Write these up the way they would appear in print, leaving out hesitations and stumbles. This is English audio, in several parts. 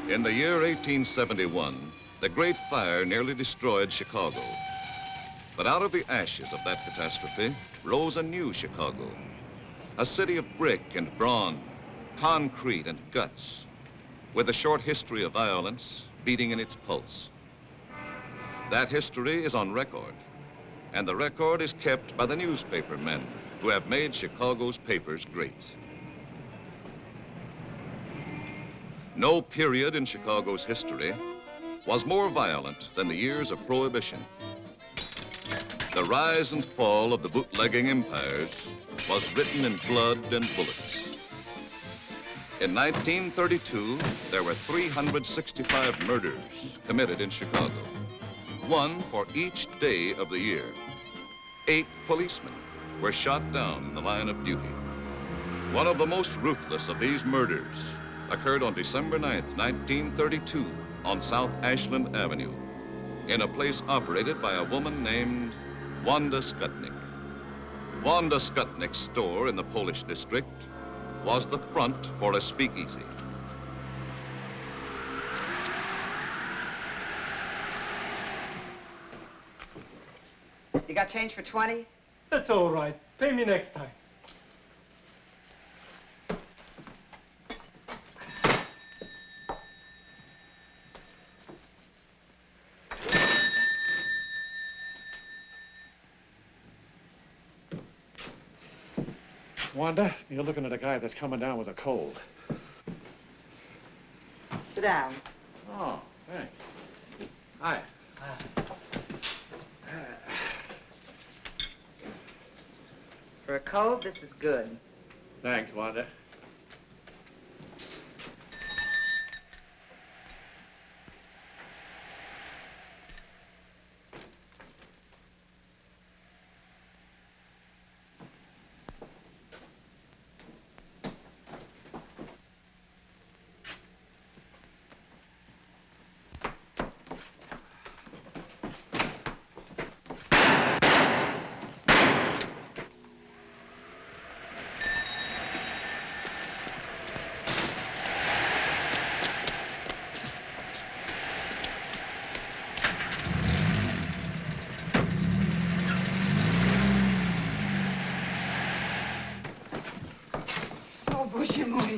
In the year 1871, the Great Fire nearly destroyed Chicago. But out of the ashes of that catastrophe rose a new Chicago, a city of brick and brawn, concrete and guts, with a short history of violence beating in its pulse. That history is on record, and the record is kept by the newspaper men who have made Chicago's papers great. No period in Chicago's history was more violent than the years of Prohibition. The rise and fall of the bootlegging empires was written in blood and bullets. In 1932, there were 365 murders committed in Chicago, one for each day of the year. 8 policemen were shot down in the line of duty. One of the most ruthless of these murders occurred on December 9th, 1932, on South Ashland Avenue, in a place operated by a woman named Wanda Skutnik. Wanda Skutnik's store in the Polish district was the front for a speakeasy. You got change for 20? That's all right. Pay me next time. Wanda, you're looking at a guy that's coming down with a cold. Sit down. Oh, thanks. Hi. For a cold, this is good. Thanks, Wanda.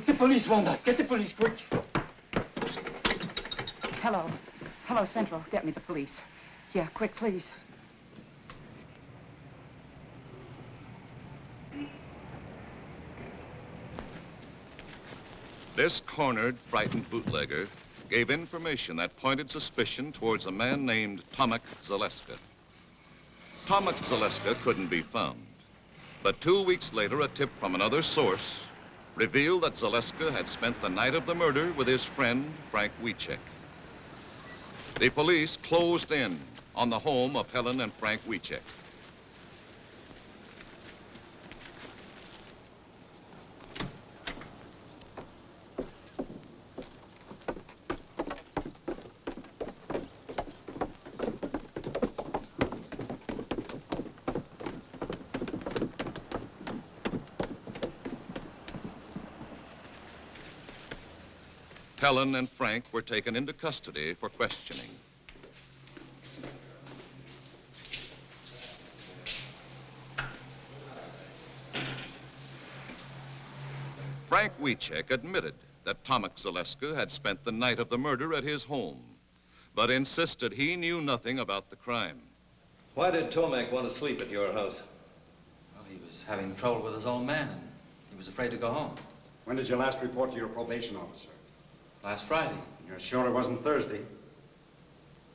The police, Wanda. Get the police, quick. Hello. Hello, Central. Get me the police. Yeah, quick, please. This cornered, frightened bootlegger gave information that pointed suspicion towards a man named Tomek Zaleska. Tomek Zaleska couldn't be found, but 2 weeks later, a tip from another source revealed that Zaleska had spent the night of the murder with his friend, Frank Wiecek. The police closed in on the home of Helen and Frank Wiecek. Helen and Frank were taken into custody for questioning. Frank Wiecek admitted that Tomek Zaleska had spent the night of the murder at his home, but insisted he knew nothing about the crime. Why did Tomek want to sleep at your house? Well, he was having trouble with his old man, and he was afraid to go home. When did you last report to your probation officer? Last Friday. You're sure it wasn't Thursday?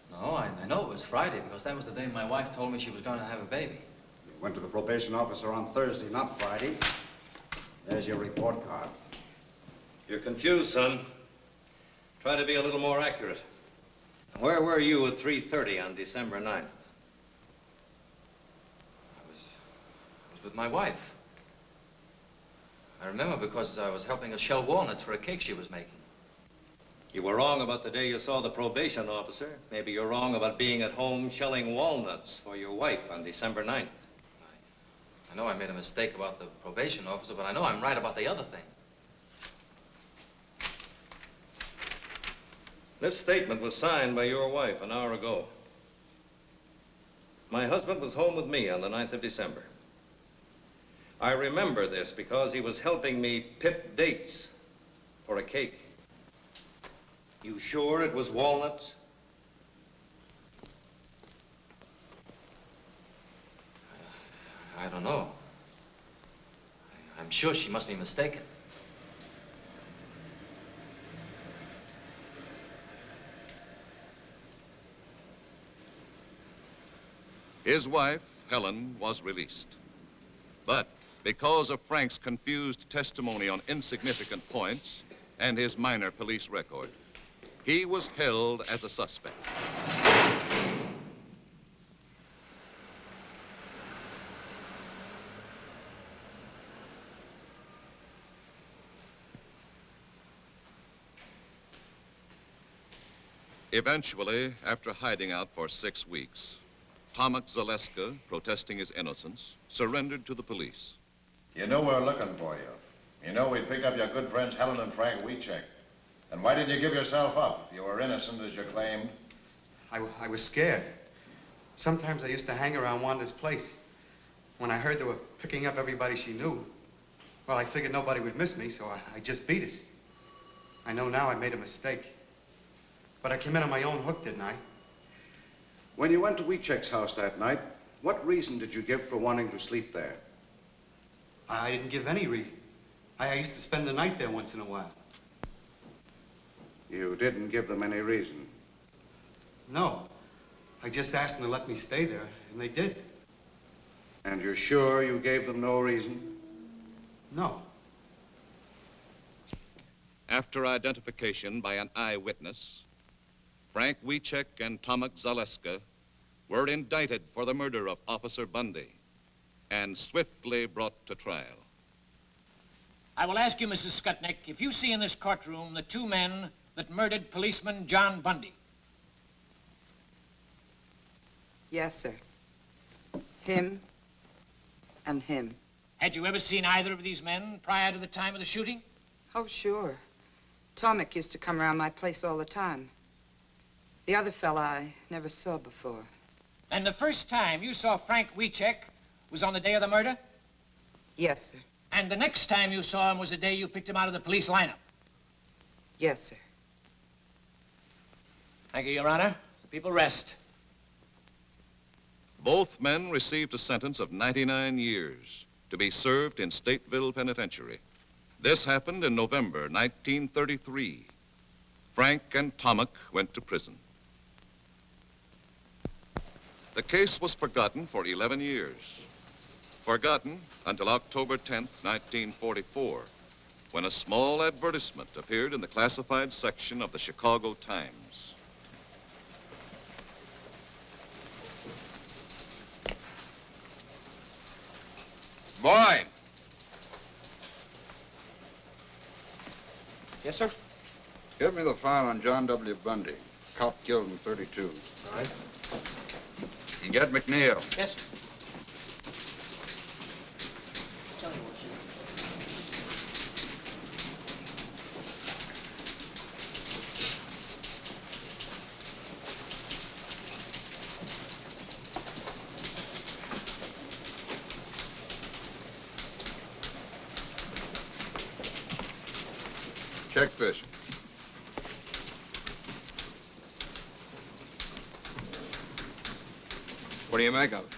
No, I know it was Friday because that was the day my wife told me she was going to have a baby. You went to the probation officer on Thursday, not Friday. There's your report card. You're confused, son. Try to be a little more accurate. Where were you at 3:30 on December 9th? I was with my wife. I remember because I was helping her shell walnuts for a cake she was making. You were wrong about the day you saw the probation officer. Maybe you're wrong about being at home shelling walnuts for your wife on December 9th. I know I made a mistake about the probation officer, but I know I'm right about the other thing. This statement was signed by your wife an hour ago. My husband was home with me on the 9th of December. I remember this because he was helping me pick dates for a cake. You sure it was walnuts? I don't know. I'm sure she must be mistaken. His wife, Helen, was released. But because of Frank's confused testimony on insignificant points and his minor police record, he was held as a suspect. Eventually, after hiding out for 6 weeks, Tomek Zaleska, protesting his innocence, surrendered to the police. You knew we were looking for you. You know we'd picked up your good friends Helen and Frank Wiechek. And why did you give yourself up if you were innocent as you claimed? I was scared. Sometimes I used to hang around Wanda's place. When I heard they were picking up everybody she knew, well, I figured nobody would miss me, so I just beat it. I know now I made a mistake. But I came in on my own hook, didn't I? When you went to Wiechek's house that night, what reason did you give for wanting to sleep there? I didn't give any reason. I used to spend the night there once in a while. You didn't give them any reason. No. I just asked them to let me stay there, and they did. And you're sure you gave them no reason? No. After identification by an eyewitness, Frank Wiechek and Tomek Zaleska were indicted for the murder of Officer Bundy and swiftly brought to trial. I will ask you, Mrs. Skutnik, if you see in this courtroom the two men that murdered policeman John Bundy. Yes, sir. Him and him. Had you ever seen either of these men prior to the time of the shooting? Oh, sure. Tomek used to come around my place all the time. The other fella I never saw before. And the first time you saw Frank Wiechek was on the day of the murder? Yes, sir. And the next time you saw him was the day you picked him out of the police lineup? Yes, sir. Thank you, Your Honor. The people rest. Both men received a sentence of 99 years to be served in Stateville Penitentiary. This happened in November 1933. Frank and Tomek went to prison. The case was forgotten for 11 years. Forgotten until October 10th, 1944, when a small advertisement appeared in the classified section of the Chicago Times. Boy! Yes, sir? Give me the file on John W. Bundy, cop killed in 32. All right. You get McNeil. Yes, sir. Check this. What do you make of it?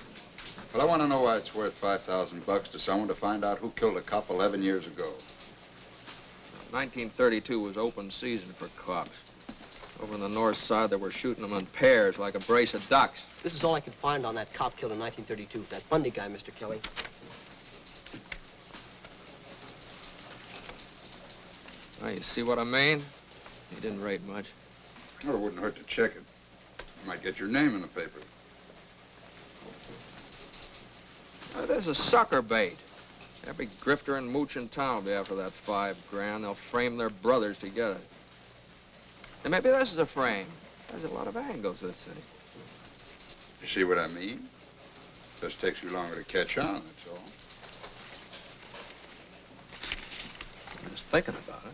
Well, I want to know why it's worth $5,000 to someone to find out who killed a cop 11 years ago. 1932 was open season for cops. Over on the north side, they were shooting them in pairs like a brace of ducks. This is all I could find on that cop killed in 1932, that Bundy guy, Mr. Kelly. Now, you see what I mean? He didn't rate much. Well, it wouldn't hurt to check it. You might get your name in the paper. Now, this is sucker bait. Every grifter and mooch in town will be after that $5 grand. They'll frame their brothers to get it. And maybe this is a frame. There's a lot of angles to this thing. You see what I mean? Just takes you longer to catch on, that's all. I'm just thinking about it.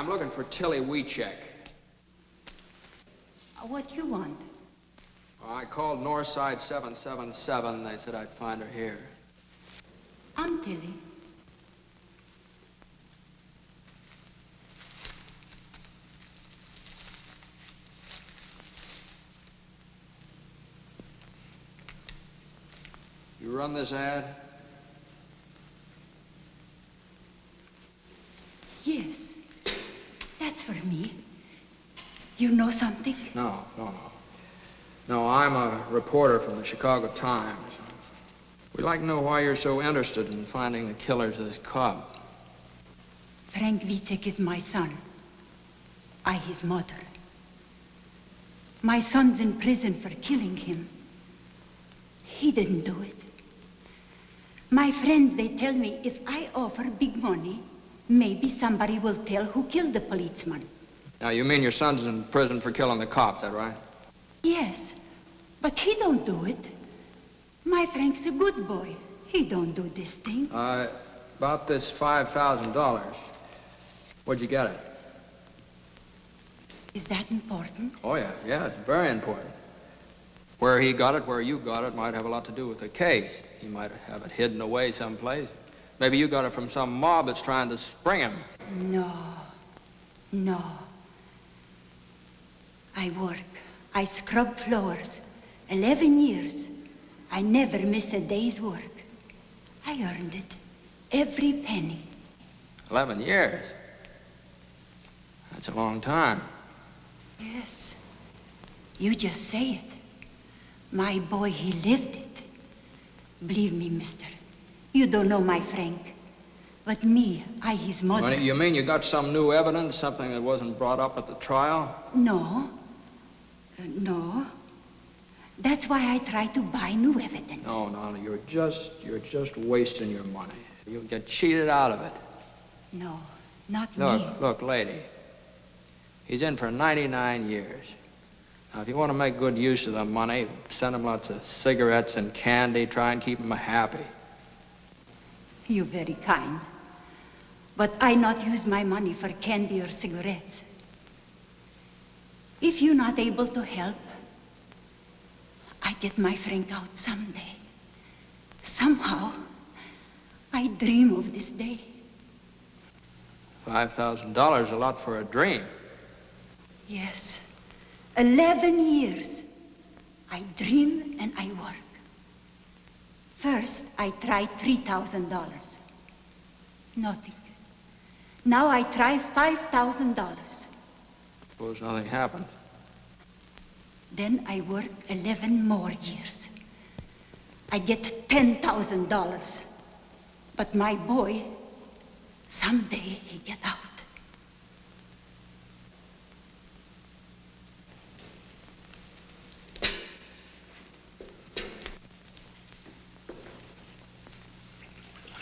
I'm looking for Tilly Weechek. What you want? I called Northside 777. They said I'd find her here. I'm Tilly. You run this ad? Yes. That's for me. You know something? No. No, I'm a reporter from the Chicago Times. We'd like to know why you're so interested in finding the killers of this cop. Frank Wiecek is my son. I his mother. My son's in prison for killing him. He didn't do it. My friends, they tell me if I offer big money, maybe somebody will tell who killed the policeman. Now, you mean your son's in prison for killing the cop, is that right? Yes, but he don't do it. My Frank's a good boy. He don't do this thing. About this $5,000. Where'd you get it? Is that important? Oh, yeah, it's very important. Where he got it, where you got it, might have a lot to do with the case. He might have it hidden away someplace. Maybe you got it from some mob that's trying to spring him. No. I work. I scrub floors. 11 years. I never miss a day's work. I earned it. Every penny. 11 years? That's a long time. Yes. You just say it. My boy, he lived it. Believe me, mister. You don't know my Frank. But me, I his mother. Well, you mean you got some new evidence, something that wasn't brought up at the trial? No. No. That's why I try to buy new evidence. No, you're just wasting your money. You'll get cheated out of it. No, not me. Look, lady. He's in for 99 years. Now, if you want to make good use of the money, send him lots of cigarettes and candy, try and keep him happy. You're very kind. But I not use my money for candy or cigarettes. If you're not able to help, I get my Frank out someday. Somehow, I dream of this day. $5,000 a lot for a dream. Yes. 11 years. I dream and I work. First, I tried $3,000. Nothing. Now I try $5,000. Suppose nothing happened. Then I work 11 more years. I get $10,000. But my boy, someday he get out.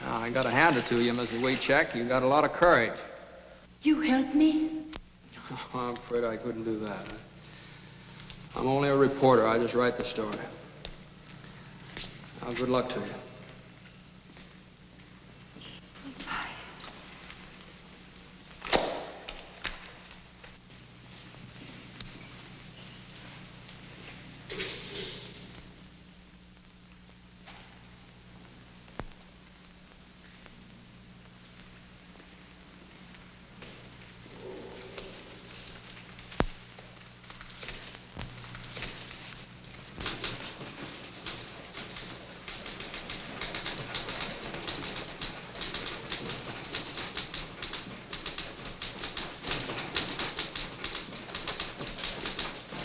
Now, I gotta hand it to you, Mrs. Weechek. You got a lot of courage. You help me? I'm afraid I couldn't do that. I'm only a reporter. I just write the story. Now, good luck to you.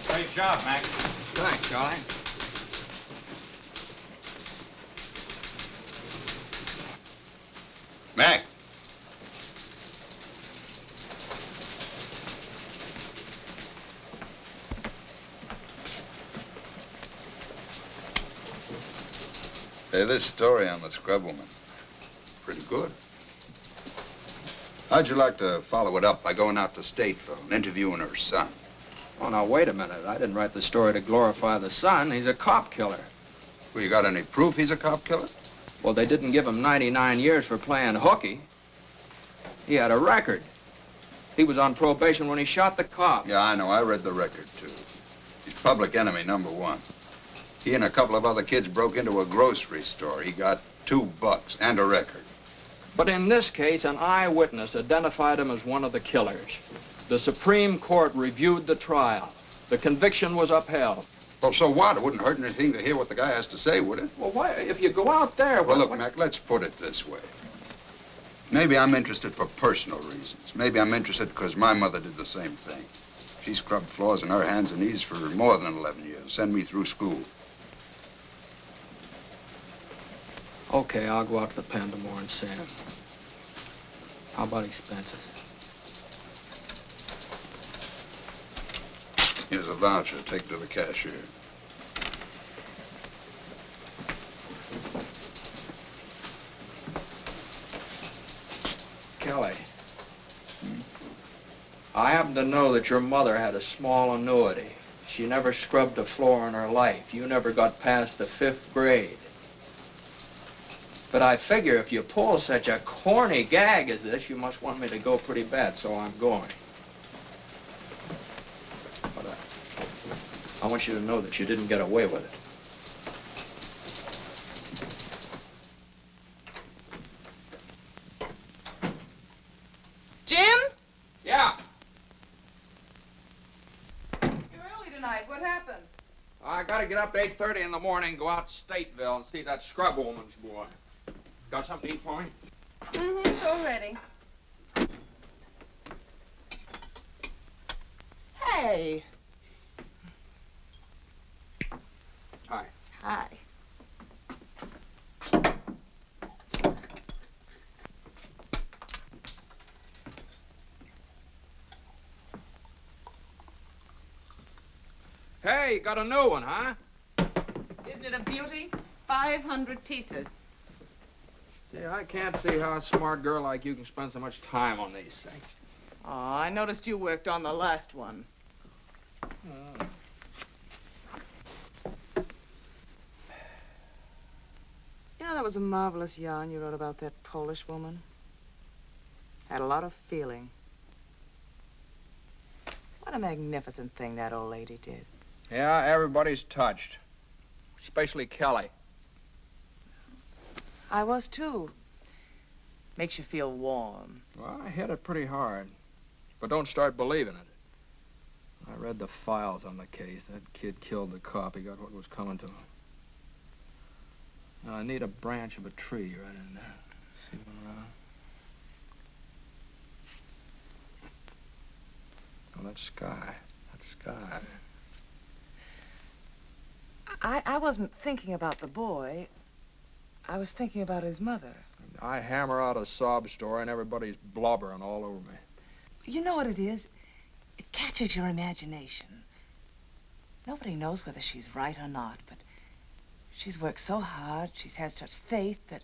Great job, Mac. Thanks, Charlie. Mac. Hey, this story on the scrub woman, pretty good. How'd you like to follow it up by going out to Stateville and interviewing her son? Oh, now, wait a minute. I didn't write the story to glorify the son. He's a cop killer. Well, you got any proof he's a cop killer? Well, they didn't give him 99 years for playing hooky. He had a record. He was on probation when he shot the cop. Yeah, I know. I read the record, too. He's public enemy #1. He and a couple of other kids broke into a grocery store. He got $2 and a record. But in this case, an eyewitness identified him as one of the killers. The Supreme Court reviewed the trial. The conviction was upheld. Well, so what? It wouldn't hurt anything to hear what the guy has to say, would it? Well, why, if you go out there... Well, look, Mac, let's put it this way. Maybe I'm interested for personal reasons. Maybe I'm interested because my mother did the same thing. She scrubbed floors on her hands and knees for more than 11 years, sent me through school. Okay, I'll go out to the pen tomorrow and see him. How about expenses? Here's a voucher. Take it to the cashier. Kelly. I happen to know that your mother had a small annuity. She never scrubbed a floor in her life. You never got past the 5th grade. But I figure if you pull such a corny gag as this, you must want me to go pretty bad, so I'm going. But I want you to know that you didn't get away with it. Jim? Yeah. You're early tonight. What happened? I gotta get up 8:30 in the morning, go out to Stateville and see that scrub woman's boy. Got something to eat for me? Mm-hmm, it's all ready. Hey. Hi. Hi. Hey, you got a new one, huh? Isn't it a beauty? 500 pieces. Yeah, I can't see how a smart girl like you can spend so much time on these things. Oh, I noticed you worked on the last one. You know, that was a marvelous yarn you wrote about that Polish woman. Had a lot of feeling. What a magnificent thing that old lady did. Yeah, everybody's touched. Especially Kelly. I was, too. Makes you feel warm. Well, I hit it pretty hard. But don't start believing it. I read the files on the case. That kid killed the cop. He got what was coming to him. Now, I need a branch of a tree right in there. See one around? Oh, that sky. That sky. I wasn't thinking about the boy. I was thinking about his mother. I hammer out a sob story and everybody's blubbering all over me. You know what it is? It catches your imagination. Nobody knows whether she's right or not, but she's worked so hard, she's had such faith that...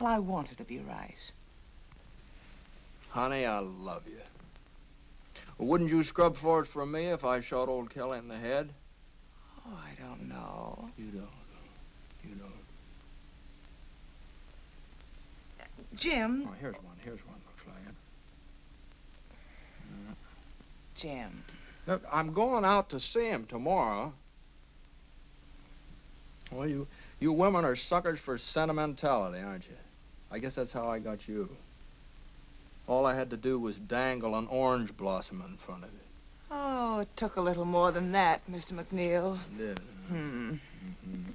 Well, I want her to be right. Honey, I love you. Well, wouldn't you scrub floors for me if I shot old Kelly in the head? Oh, I don't know. You don't. You don't. Jim. Oh, here's one. Here's one. Looks like it. Jim. Look, I'm going out to see him tomorrow. Well, you women are suckers for sentimentality, aren't you? I guess that's how I got you. All I had to do was dangle an orange blossom in front of it. Oh, it took a little more than that, Mr. McNeil. It did. Hmm. Mm-hmm.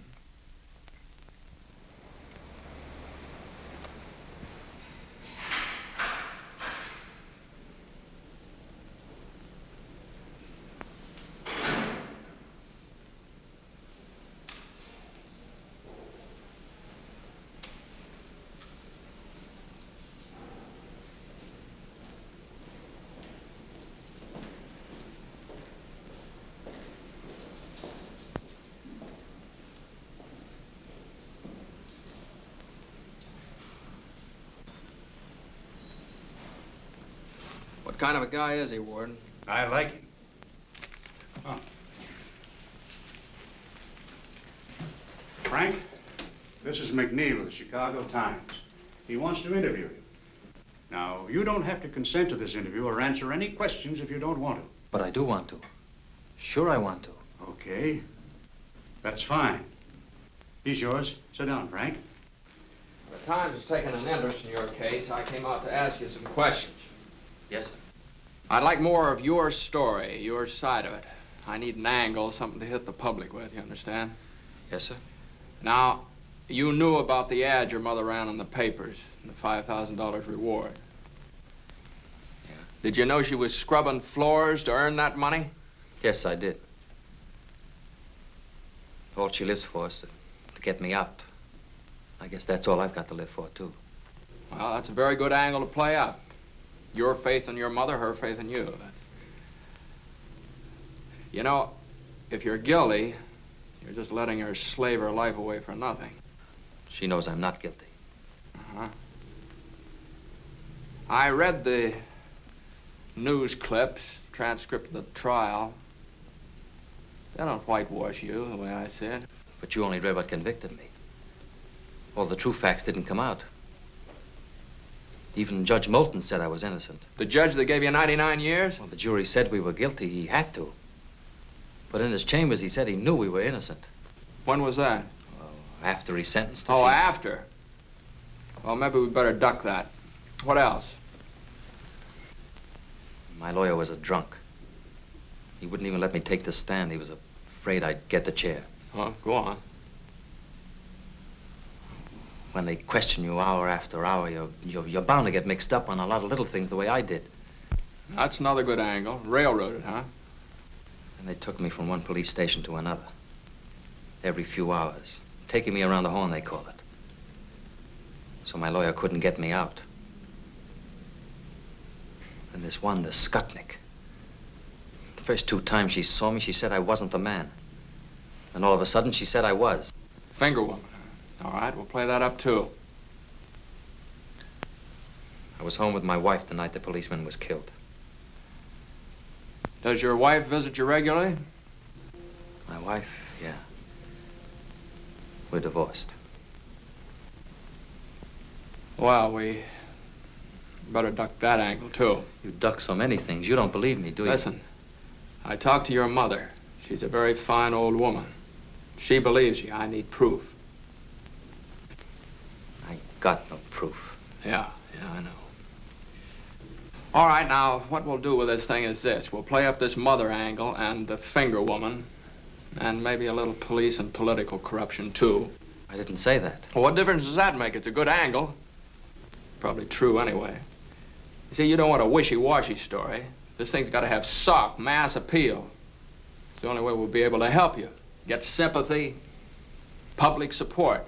What kind of a guy is he, Warden? I like him. Oh. Frank, this is McNeil of the Chicago Times. He wants to interview you. Now, you don't have to consent to this interview or answer any questions if you don't want to. But I do want to. Sure I want to. Okay. That's fine. He's yours. Sit down, Frank. The Times has taken an interest in your case. I came out to ask you some questions. Yes, sir. I'd like more of your story, your side of it. I need an angle, something to hit the public with, you understand? Yes, sir. Now, you knew about the ad your mother ran in the papers, and the $5,000 reward. Yeah. Did you know she was scrubbing floors to earn that money? Yes, I did. All she lives for is to get me out. I guess that's all I've got to live for, too. Well, that's a very good angle to play out. Your faith in your mother, her faith in you. You know, if you're guilty, you're just letting her slave her life away for nothing. She knows I'm not guilty. Uh-huh. I read the news clips, transcript of the trial. They don't whitewash you, the way I see it. But you only read what convicted me. All the true facts didn't come out. Even Judge Moulton said I was innocent. The judge that gave you 99 years? Well, the jury said we were guilty. He had to. But in his chambers, he said he knew we were innocent. When was that? Well, after he sentenced us. Oh, after? Well, maybe we better duck that. What else? My lawyer was a drunk. He wouldn't even let me take the stand. He was afraid I'd get the chair. Oh, go on. When they question you hour after hour, you're bound to get mixed up on a lot of little things the way I did. That's another good angle. Railroaded, huh? And they took me from one police station to another. Every few hours. Taking me around the horn, they call it. So my lawyer couldn't get me out. And this one, the Skutnik. The first 2 times she saw me, she said I wasn't the man. And all of a sudden, she said I was. Finger woman. All right, we'll play that up, too. I was home with my wife the night the policeman was killed. Does your wife visit you regularly? My wife, yeah. We're divorced. Well, we better duck that angle, too. You duck so many things. You don't believe me, do you? Listen, I talked to your mother. She's a very fine old woman. She believes you. I need proof. I got no proof. Yeah, I know. All right, now, what we'll do with this thing is this. We'll play up this mother angle and the finger woman, and maybe a little police and political corruption, too. I didn't say that. Well, what difference does that make? It's a good angle. Probably true, anyway. You see, you don't want a wishy-washy story. This thing's got to have sock, mass appeal. It's the only way we'll be able to help you. Get sympathy, public support.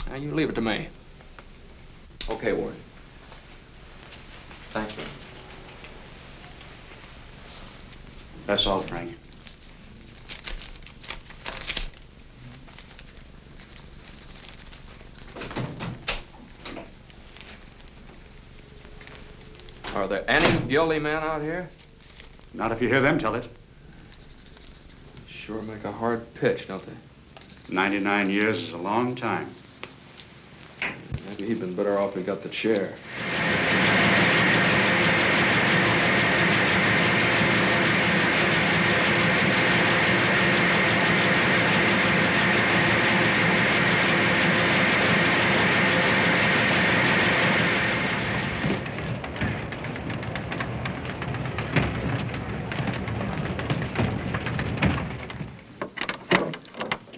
Now, you leave it to me. Okay, Ward. Thanks, Ron. That's all, Frank. Are there any guilty men out here? Not if you hear them tell it. Sure make a hard pitch, don't they? 99 years is a long time. Maybe he'd been better off we got the chair.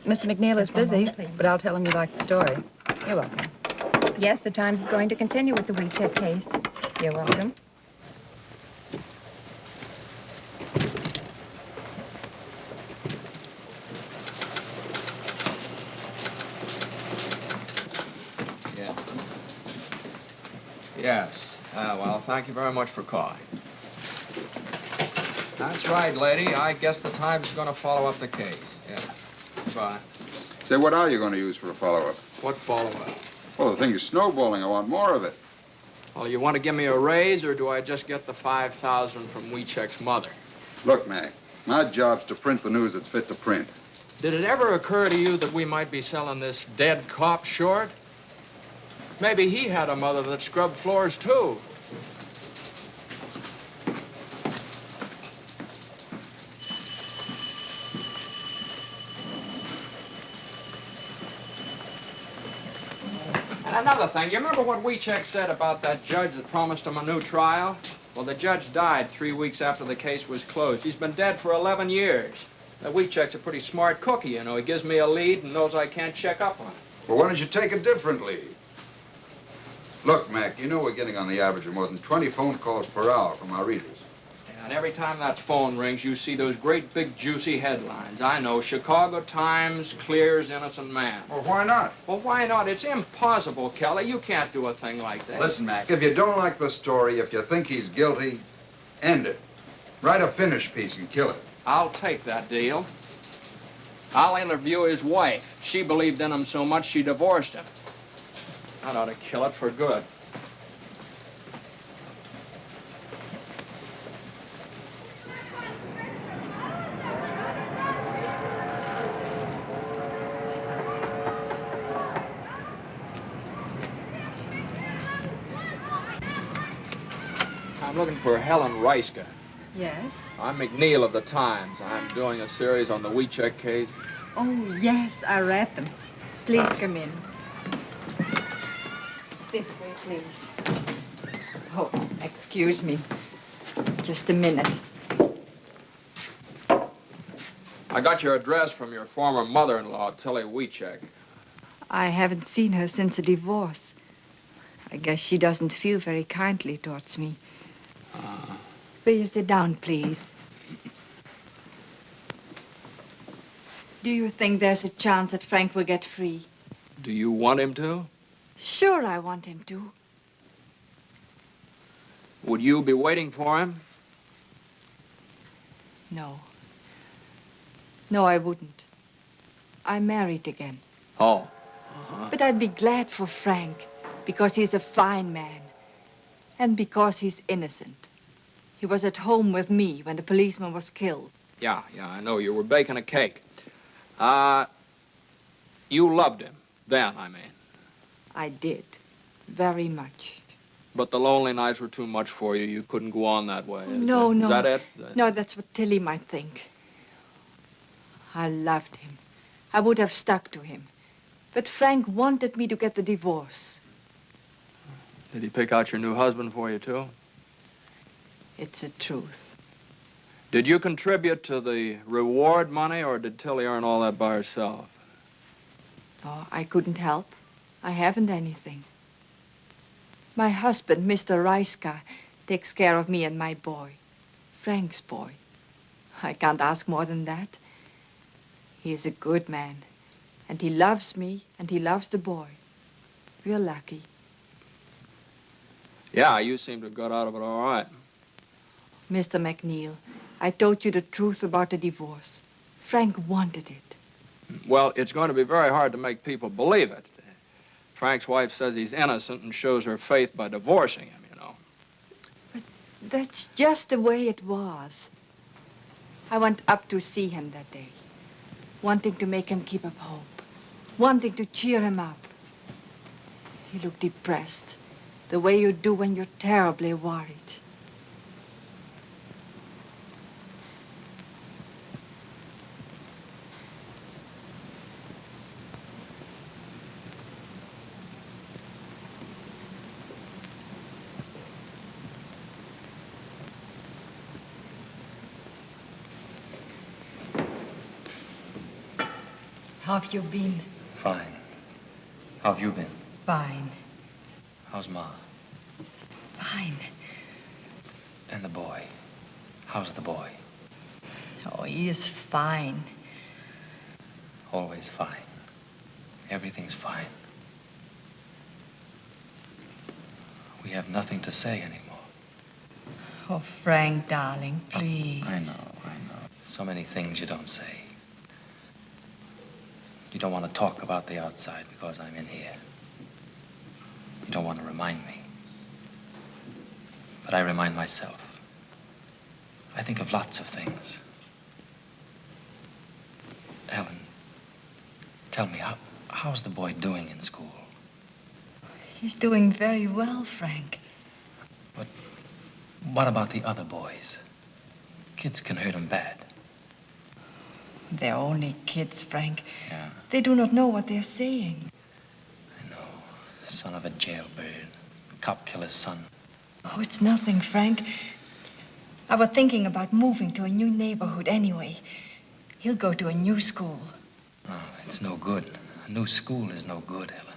Mr. McNeil is busy, but I'll tell him you like the story. You're welcome. Yes, the Times is going to continue with the WeCheck case. You're welcome. Yeah. Yes. Well, thank you very much for calling. That's right, lady. I guess the Times is going to follow up the case. Yeah. Goodbye. Say, what are you going to use for a follow-up? What follow-up? Well, the thing is snowballing. I want more of it. Well, you want to give me a raise, or do I just get the $5,000 from WeCheck's mother? Look, Mac, my job's to print the news that's fit to print. Did it ever occur to you that we might be selling this dead cop short? Maybe he had a mother that scrubbed floors, too. And another thing, you remember what Wiechek said about that judge that promised him a new trial? Well, the judge died 3 weeks after the case was closed. He's been dead for 11 years. Now, Wiechek's a pretty smart cookie, you know. He gives me a lead and knows I can't check up on it. Well, why don't you take a different lead? Look, Mac, you know we're getting on the average of more than 20 phone calls per hour from our readers. And every time that phone rings, you see those great big juicy headlines. I know, Chicago Times clears innocent man. Well, why not? Well, why not? It's impossible, Kelly. You can't do a thing like that. Listen, Mac, if you don't like the story, if you think he's guilty, end it. Write a finish piece and kill it. I'll take that deal. I'll interview his wife. She believed in him so much she divorced him. That ought to kill it for good. I'm looking for Helen Reiska. Yes? I'm McNeil of the Times. I'm doing a series on the Wiechek case. Oh, yes, I read them. Please come in. This way, please. Oh, excuse me. Just a minute. I got your address from your former mother-in-law, Tilly Wiechek. I haven't seen her since the divorce. I guess she doesn't feel very kindly towards me. Will you sit down, please? Do you think there's a chance that Frank will get free? Do you want him to? Sure, I want him to. Would you be waiting for him? No. No, I wouldn't. I'm married again. Oh. But I'd be glad for Frank, because he's a fine man. And because he's innocent. He was at home with me when the policeman was killed. Yeah, I know. You were baking a cake. You loved him. Then, I mean. I did. Very much. But the lonely nights were too much for you. You couldn't go on that way. No. Is that it? No, that's what Tilly might think. I loved him. I would have stuck to him. But Frank wanted me to get the divorce. Did he pick out your new husband for you, too? It's the truth. Did you contribute to the reward money, or did Tilly earn all that by herself? Oh, I couldn't help. I haven't anything. My husband, Mr. Reiska, takes care of me and my boy. Frank's boy. I can't ask more than that. He is a good man. And he loves me, and he loves the boy. We're lucky. Yeah, you seem to have got out of it all right. Mr. McNeil, I told you the truth about the divorce. Frank wanted it. Well, it's going to be very hard to make people believe it. Frank's wife says he's innocent and shows her faith by divorcing him, you know. But that's just the way it was. I went up to see him that day, wanting to make him keep up hope, wanting to cheer him up. He looked depressed, the way you do when you're terribly worried. How have you been? Fine. How have you been? Fine. How's Ma? Fine. And the boy? How's the boy? Oh, he is fine. Always fine. Everything's fine. We have nothing to say anymore. Oh, Frank, darling, please. I know. So many things you don't say. You don't want to talk about the outside because I'm in here. You don't want to remind me. But I remind myself. I think of lots of things. Ellen, tell me, how's the boy doing in school? He's doing very well, Frank. But what about the other boys? Kids can hurt him bad. They're only kids, Frank. Yeah, They do not know what they're saying. I know. Son of a jailbird. Cop killer's son. Oh, it's nothing, Frank. I was thinking about moving to a new neighborhood anyway. He'll go to a new school. Oh, it's no good. A new school is no good, Helen.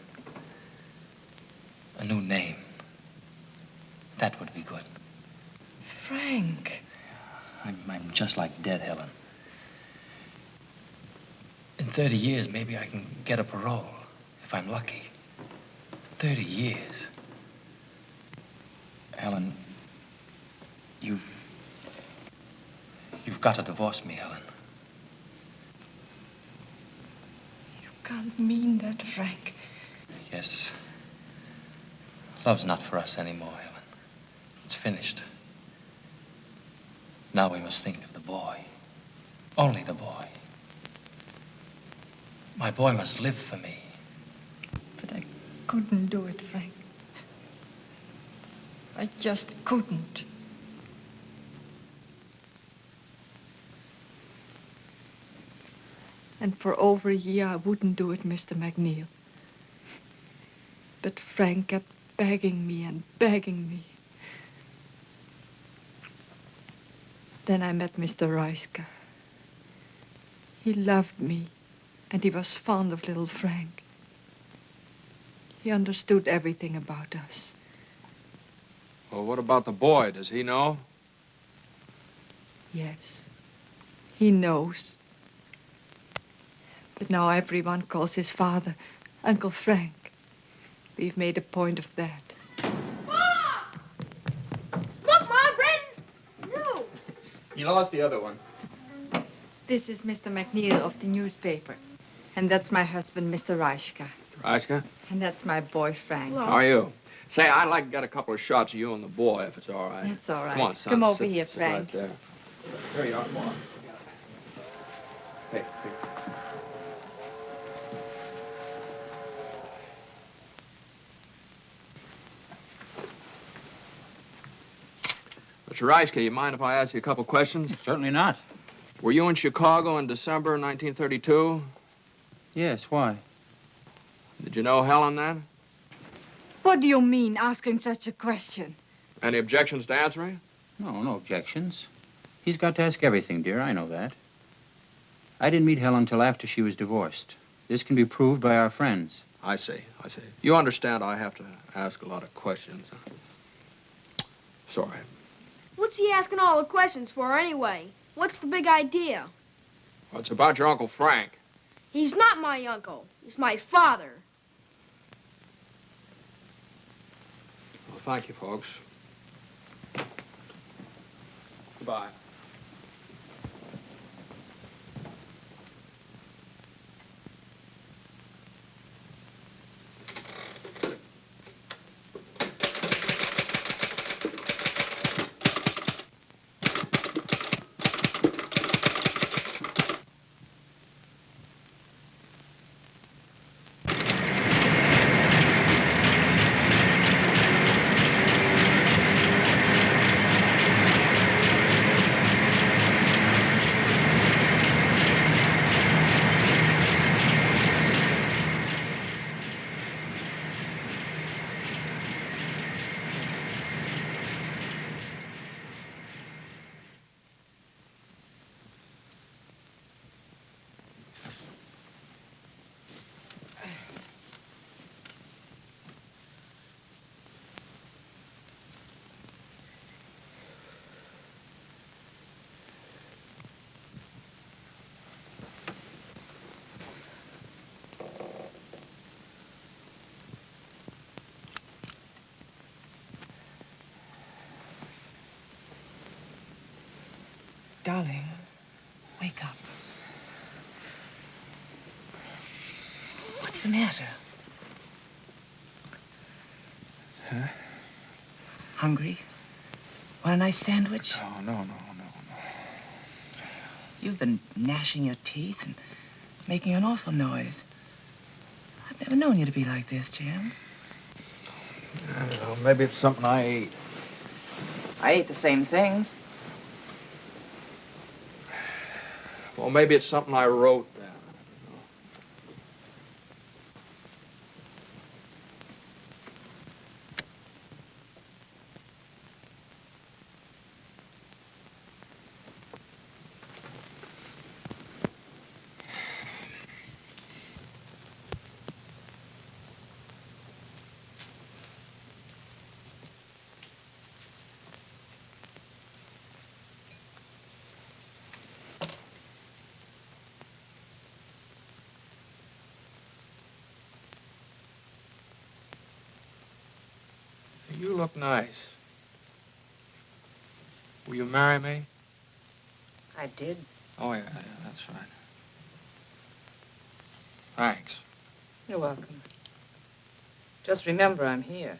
A new name. That would be good. Frank. I'm just like dead, Helen. In 30 years, maybe I can get a parole, if I'm lucky. 30 years. Helen, you've got to divorce me, Helen. You can't mean that, Frank. Yes. Love's not for us anymore, Helen. It's finished. Now we must think of the boy. Only the boy. My boy must live for me. But I couldn't do it, Frank. I just couldn't. And for over a year, I wouldn't do it, Mr. McNeil. But Frank kept begging me and begging me. Then I met Mr. Reiska. He loved me, and he was fond of little Frank. He understood everything about us. Well, what about the boy? Does he know? Yes, he knows. But now everyone calls his father Uncle Frank. We've made a point of that. Look, Mom, Brandon! No! You lost the other one. This is Mr. McNeil of the newspaper. And that's my husband, Mr. Reiska. Reiska? And that's my boy, Frank. How are you? Say, I'd like to get a couple of shots of you and the boy, if it's all right. That's all right. Come on, son. Come over Sit- here, sit Frank. Right there. There you are. Come on. Hey. Mr. Reiska, you mind if I ask you a couple questions? Certainly not. Were you in Chicago in December 1932? Yes, why? Did you know Helen then? What do you mean, asking such a question? Any objections to answering? No objections. He's got to ask everything, dear. I know that. I didn't meet Helen until after she was divorced. This can be proved by our friends. I see. You understand I have to ask a lot of questions. Sorry. What's he asking all the questions for anyway? What's the big idea? Well, it's about your Uncle Frank. He's not my uncle. He's my father. Well, thank you, folks. Goodbye. Darling, wake up. What's the matter? Huh? Hungry? Want a nice sandwich? Oh, no. You've been gnashing your teeth and making an awful noise. I've never known you to be like this, Jim. I don't know. Maybe it's something I ate. I ate the same things. Well, maybe it's something I wrote down. You look nice. Will you marry me? I did. Oh, yeah, that's right. Thanks. You're welcome. Just remember I'm here.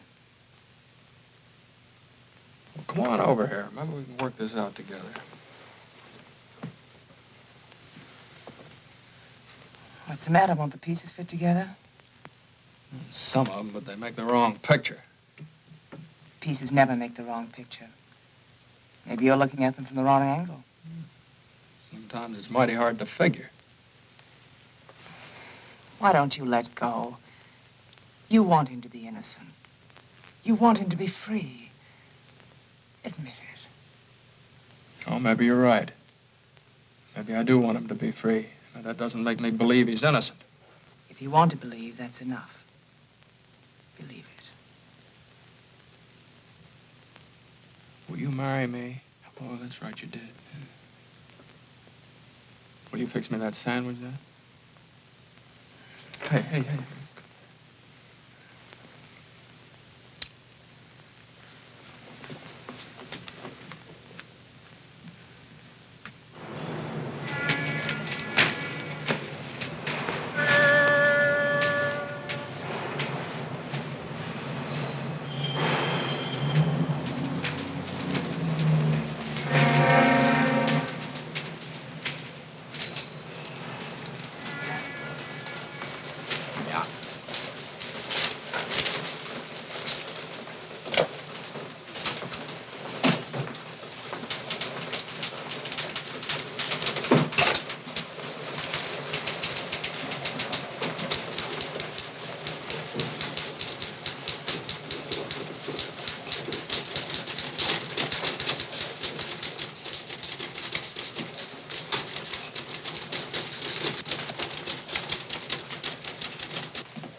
Well, come on over here. Maybe we can work this out together. What's the matter? Won't the pieces fit together? Some of them, but they make the wrong picture. Pieces never make the wrong picture. Maybe you're looking at them from the wrong angle. Sometimes it's mighty hard to figure. Why don't you let go? You want him to be innocent. You want him to be free. Admit it. Oh, maybe you're right. Maybe I do want him to be free. But that doesn't make me believe he's innocent. If you want to believe, that's enough. Believe it. Will you marry me? Oh, that's right, you did. Will you fix me that sandwich then? Hey.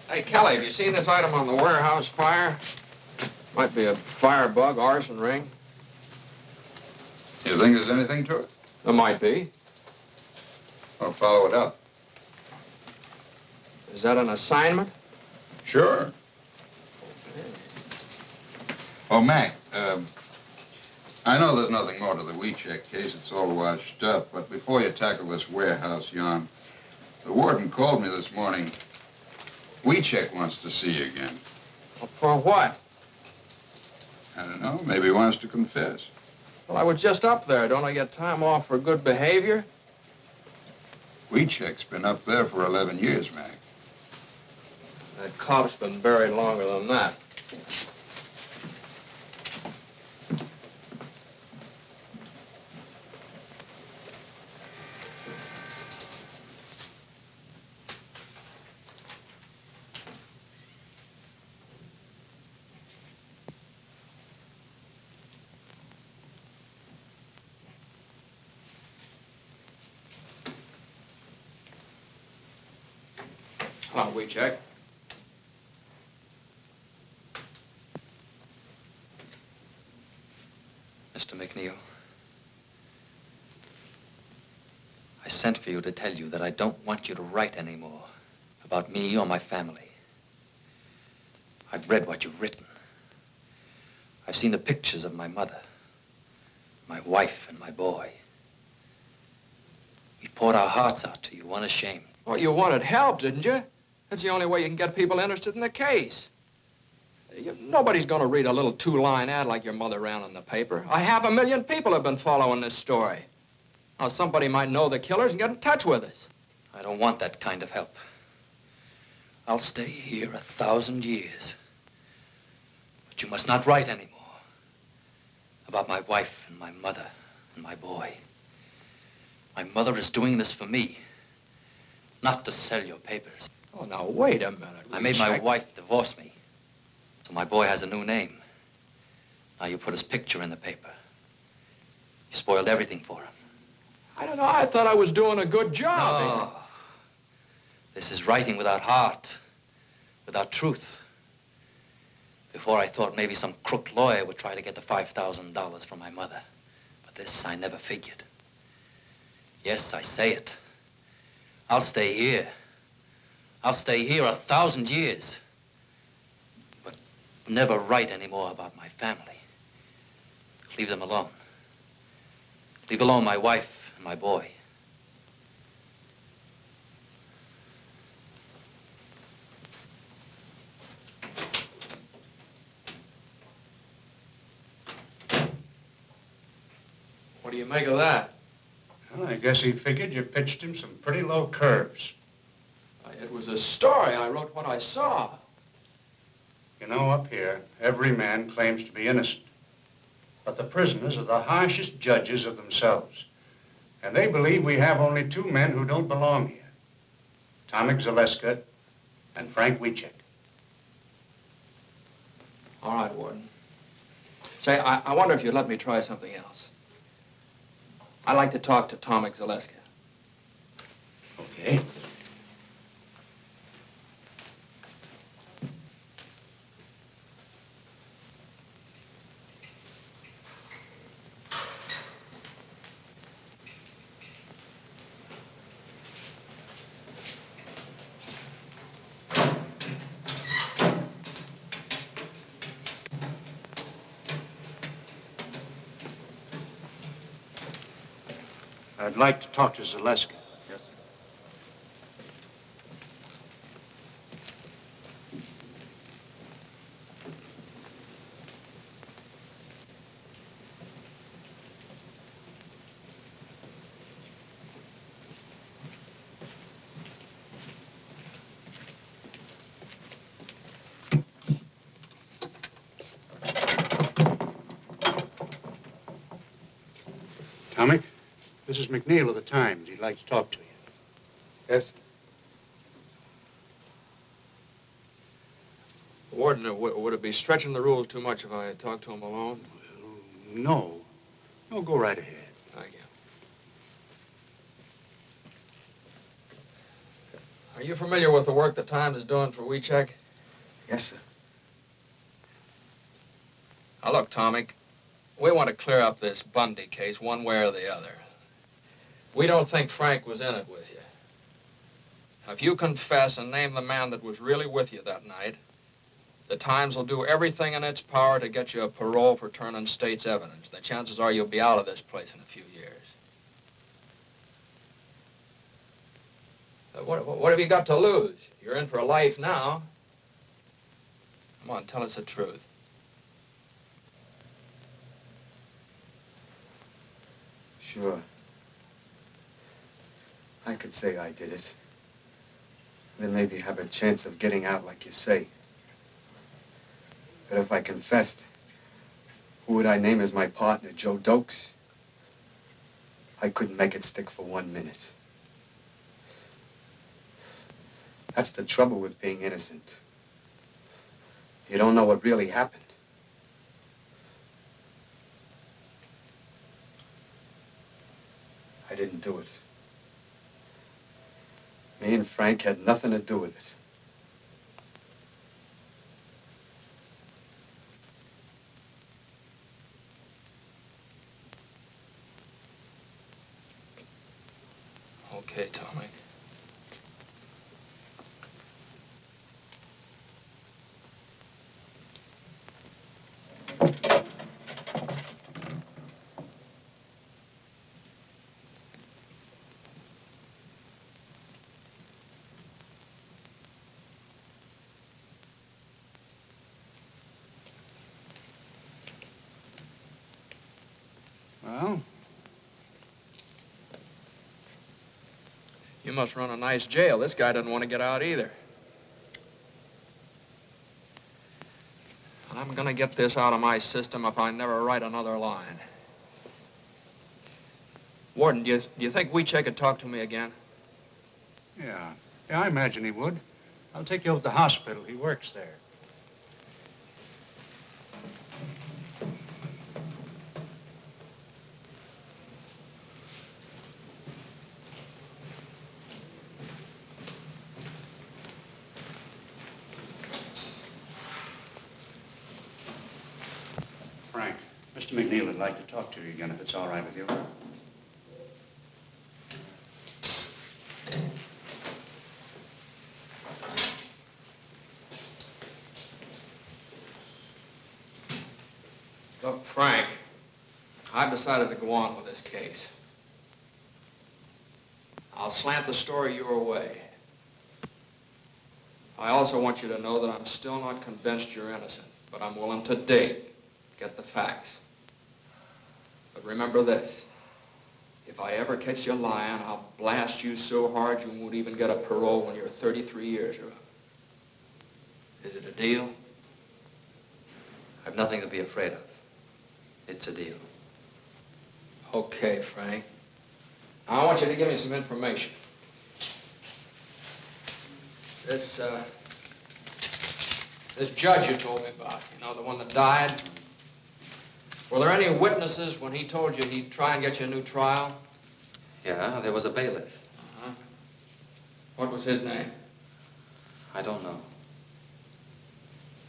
Hey, Kelly, have you seen this item on the warehouse fire? Might be a firebug, arson ring. You think there's anything to it? There might be. I'll follow it up. Is that an assignment? Sure. Oh, Mac, I know there's nothing more to the WeCheck case. It's all washed up. But before you tackle this warehouse yarn, the warden called me this morning. WeCheck wants to see you again. Well, for what? I don't know. Maybe he wants to confess. Well, I was just up there. Don't I get time off for good behavior? WeCheck's been up there for 11 years, Mac. That cop's been buried longer than that. Hello, WeCheck. Mr. McNeil, I sent for you to tell you that I don't want you to write anymore about me or my family. I've read what you've written. I've seen the pictures of my mother, my wife, and my boy. We poured our hearts out to you, unashamed. Well, you wanted help, didn't you? That's the only way you can get people interested in the case. Nobody's going to read a little two-line ad like your mother ran in the paper. 500,000 people have been following this story. Now, somebody might know the killers and get in touch with us. I don't want that kind of help. I'll stay here 1,000 years. But you must not write anymore about my wife and my mother and my boy. My mother is doing this for me, not to sell your papers. Oh, now, wait a minute. I made my wife divorce me, so my boy has a new name. Now you put his picture in the paper. You spoiled everything for him. I don't know. I thought I was doing a good job. No. This is writing without heart, without truth. Before I thought maybe some crook lawyer would try to get the $5,000 from my mother. But this I never figured. Yes, I say it. I'll stay here. I'll stay here 1,000 years. But never write anymore about my family. Leave them alone. Leave alone my wife and my boy. What do you make of that? Well, I guess he figured you pitched him some pretty low curves. It was a story. I wrote what I saw. You know, up here, every man claims to be innocent. But the prisoners are the harshest judges of themselves. And they believe we have only two men who don't belong here. Tomek Zaleska and Frank Wiecek. All right, Warden. Say, I wonder if you'd let me try something else. I'd like to talk to Tomek Zaleska. Okay. I'd like to talk to Zaleska. Yes, sir. Tomek, this is McNeil of the Times. He'd like to talk to you. Yes? Warden, would it be stretching the rules too much if I talked to him alone? No. No, go right ahead. Thank you. Are you familiar with the work the Times is doing for Wiecek? Yes, sir. Now, look, Tomek, we want to clear up this Bundy case one way or the other. We don't think Frank was in it with you. Now, if you confess and name the man that was really with you that night, the Times will do everything in its power to get you a parole for turning state's evidence. The chances are you'll be out of this place in a few years. What have you got to lose? You're in for a life now. Come on, tell us the truth. Sure. I could say I did it. Then maybe have a chance of getting out like you say. But if I confessed, who would I name as my partner? Joe Dokes? I couldn't make it stick for 1 minute. That's the trouble with being innocent. You don't know what really happened. I didn't do it. Me and Frank had nothing to do with it. Okay, Tomek. Well? You must run a nice jail. This guy doesn't want to get out either. I'm gonna get this out of my system if I never write another line. Warden, do you think Weechek could talk to me again? Yeah. Yeah, I imagine he would. I'll take you over to the hospital. He works there. Frank, Mr. McNeil would like to talk to you again, if it's all right with you. Look, Frank, I've decided to go on with this case. I'll slant the story your way. I also want you to know that I'm still not convinced you're innocent, but I'm willing to dig, get the facts. But remember this, if I ever catch you lying, I'll blast you so hard you won't even get a parole when your 33 years are up. Is it a deal? I've nothing to be afraid of. It's a deal. Okay, Frank. Now, I want you to give me some information. This judge you told me about, you know, the one that died. Were there any witnesses when he told you he'd try and get you a new trial? Yeah, there was a bailiff. Uh-huh. What was his name? I don't know.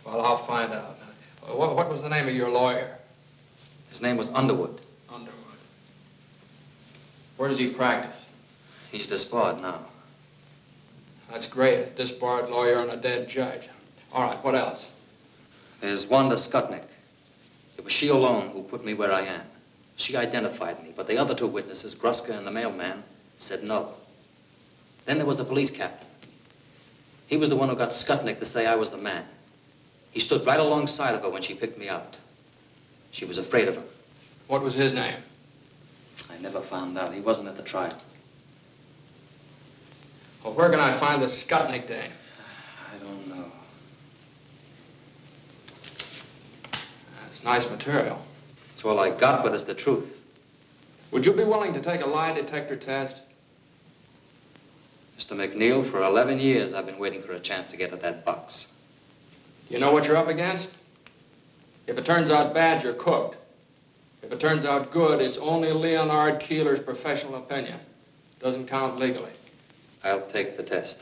Well, I'll find out. What was the name of your lawyer? His name was Underwood. Underwood. Where does he practice? He's disbarred now. That's great. A disbarred lawyer and a dead judge. All right, what else? There's Wanda Skutnik. It was she alone who put me where I am. She identified me, but the other two witnesses, Gruska and the mailman, said no. Then there was the police captain. He was the one who got Skutnik to say I was the man. He stood right alongside of her when she picked me out. She was afraid of him. What was his name? I never found out. He wasn't at the trial. Well, where can I find the Skutnik dame? I don't know. That's nice material. It's all I got, but it's the truth. Would you be willing to take a lie detector test? Mr. McNeil, for 11 years, I've been waiting for a chance to get at that box. You know what you're up against? If it turns out bad, you're cooked. If it turns out good, it's only Leonard Keeler's professional opinion. Doesn't count legally. I'll take the test.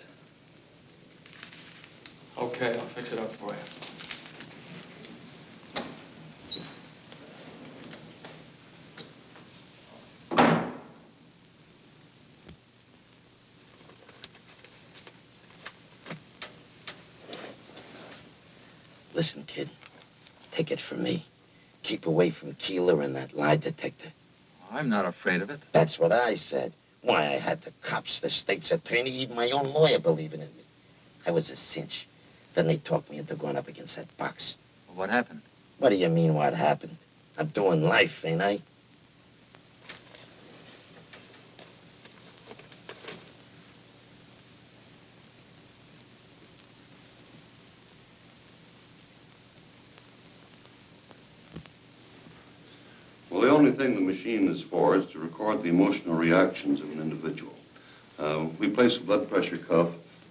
Okay, I'll fix it up for you. Listen, kid, take it from me. Keep away from Keeler and that lie detector. I'm not afraid of it. That's what I said. Why, I had the cops, the state's attorney, even my own lawyer believing in me. I was a cinch. Then they talked me into going up against that box. What happened? What do you mean, what happened? I'm doing life, ain't I? Well, the only thing the machine is for is to record the emotional reactions of an individual. We place a blood pressure cuff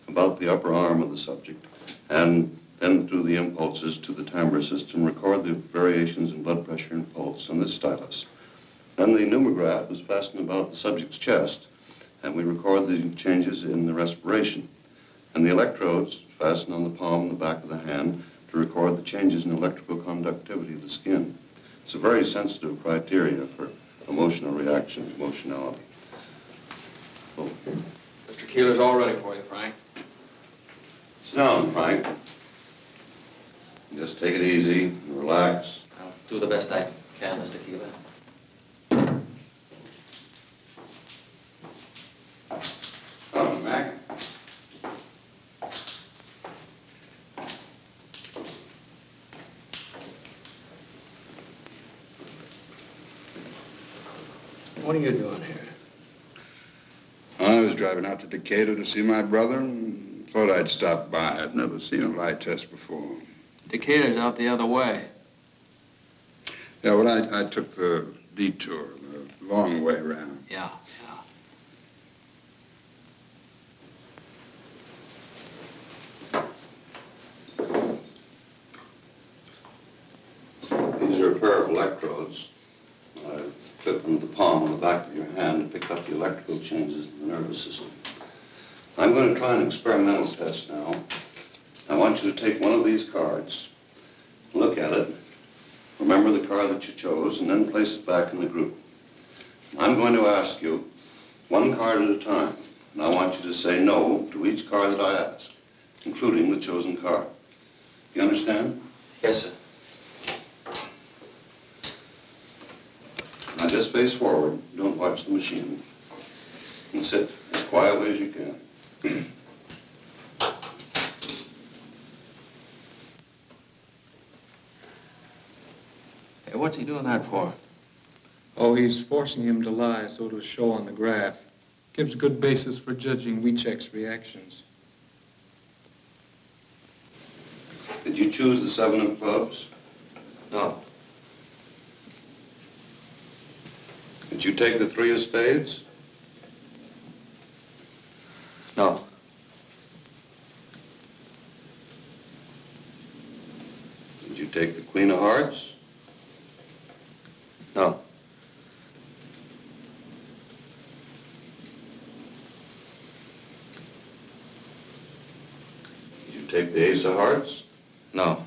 about the upper arm of the subject, and then through the impulses to the timbre system, record the variations in blood pressure and pulse on this stylus. Then the pneumograph is fastened about the subject's chest, and we record the changes in the respiration. And the electrodes fastened on the palm and the back of the hand to record the changes in electrical conductivity of the skin. It's a very sensitive criteria for emotional reactions, emotionality. Oh. Mr. Keeler's all ready for you, Frank. Sit down, Frank. Just take it easy and relax. I'll do the best I can, Mr. Keeler. Come, Mac. What are you doing here? I was driving out to Decatur to see my brother and thought I'd stop by. I'd never seen a lie test before. Decatur's out the other way. Yeah, well, I took the detour, the long way around. Yeah. These are a pair of electrodes. I clip them to the palm on the back of your hand to pick up the electrical changes in the nervous system. I'm going to try an experimental test now. I want you to take one of these cards, look at it, remember the card that you chose, and then place it back in the group. I'm going to ask you one card at a time, and I want you to say no to each card that I ask, including the chosen card. You understand? Yes, sir. Now just face forward, don't watch the machine, and sit as quietly as you can. Hey, what's he doing that for? Oh, he's forcing him to lie so it'll show on the graph. Gives good basis for judging Wiechek's reactions. Did you choose the 7 of clubs? No. Did you take the 3 of spades? No. Did you take the Queen of Hearts? No. Did you take the Ace of Hearts? No.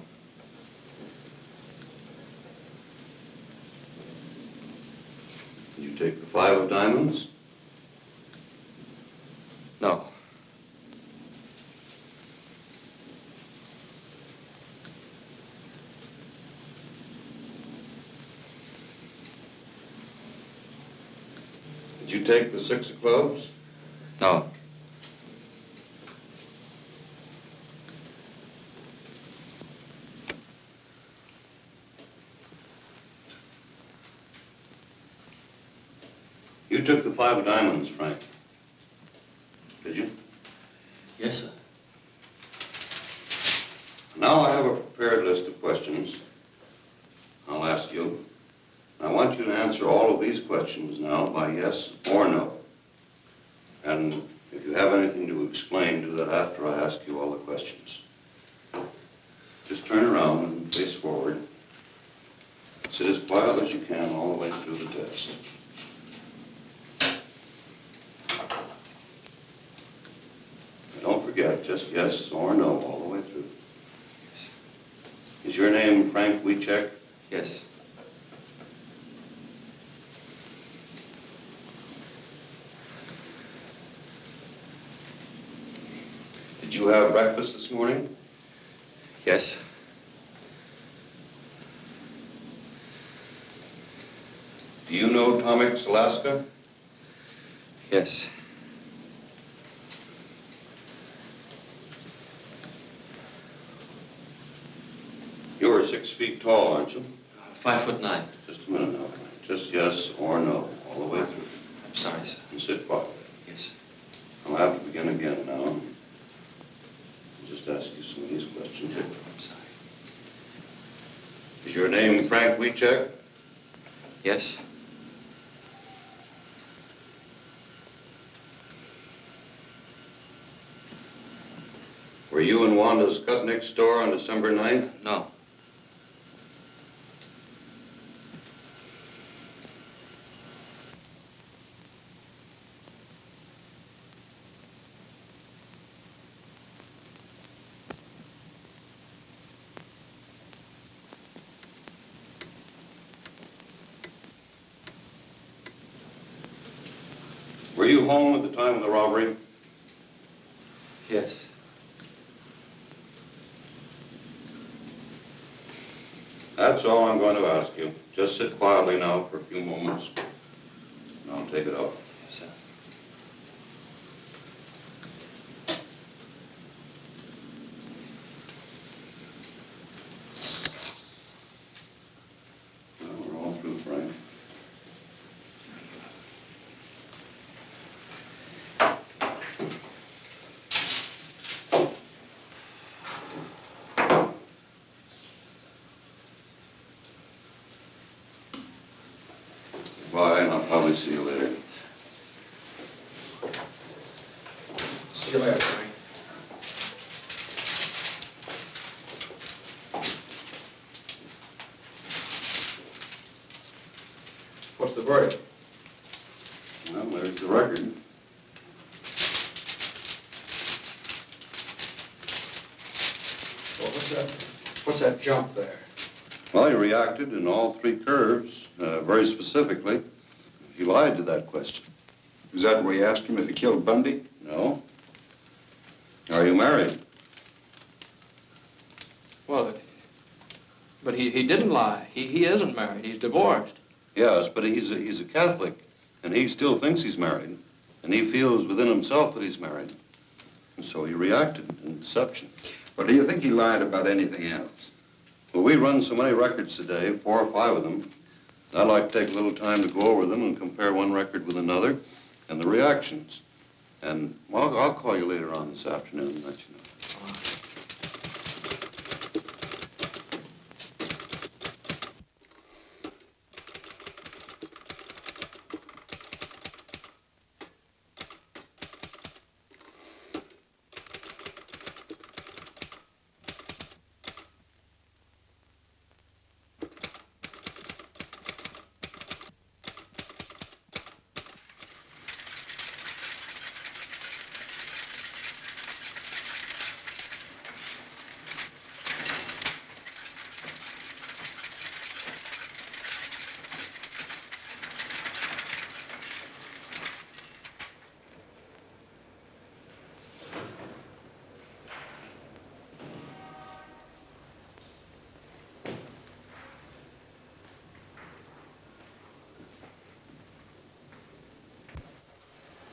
Did you take the 5 of Diamonds? No. Did you take the 6 of Clubs? No. You took the 5 of Diamonds, Frank. Did you? Yes, sir. Now I have a prepared list of questions I'll ask you. I want you to answer all of these questions now by yes or no. And if you have anything to explain, do that after I ask you all the questions. Just turn around and face forward. Sit as quiet as you can all the way through the test. And don't forget, just yes or no all the way through. Is your name Frank Wiechek? Yes. Did you have breakfast this morning? Yes. Do you know Tomix, Alaska? Yes. You're 6 feet tall, aren't you? 5'9". Just a minute now, Frank. Just yes or no, all the way through. I'm sorry, sir. And sit quietly. Yes, sir. I'll have to begin again now. I'll just ask you some of these questions. I'm sorry. Is your name Frank Wiechek? Yes. Were you in Wanda Skutnik's store on December 9th? No. Were you home at the time of the robbery? Yes. That's all I'm going to ask you. Just sit quietly now for a few moments, and I'll take it up. Yes, sir. Well, we're all through, Frank. Bye, and I'll probably see you later. See you later, Frank. What's the verdict? Well, there's the record. Well, what's that jump there? Well, he reacted in all three curves, very specifically. He lied to that question. Is that where you asked him if he killed Bundy? No. Are you married? Well, but he didn't lie. He isn't married. He's divorced. Yes, but he's a Catholic, and he still thinks he's married, and he feels within himself that he's married. And so he reacted in deception. But do you think he lied about anything else? Well, we run so many records today, 4 or 5 of them. I'd like to take a little time to go over them and compare one record with another and the reactions. And, well, I'll call you later on this afternoon and let you know.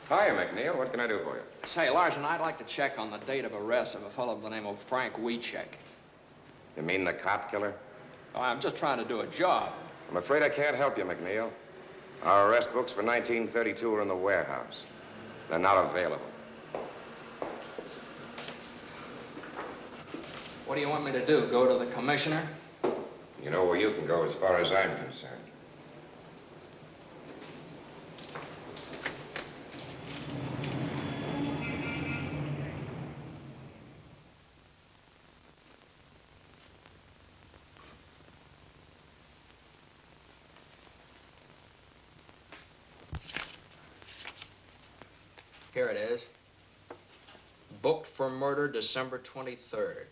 Hiya, McNeil. What can I do for you? Say, Larson, I'd like to check on the date of arrest of a fellow by the name of Frank Wiechek. You mean the cop killer? Oh, I'm just trying to do a job. I'm afraid I can't help you, McNeil. Our arrest books for 1932 are in the warehouse. They're not available. What do you want me to do, go to the commissioner? You know where you can go as far as I'm concerned. Here it is. Booked for murder December 23rd.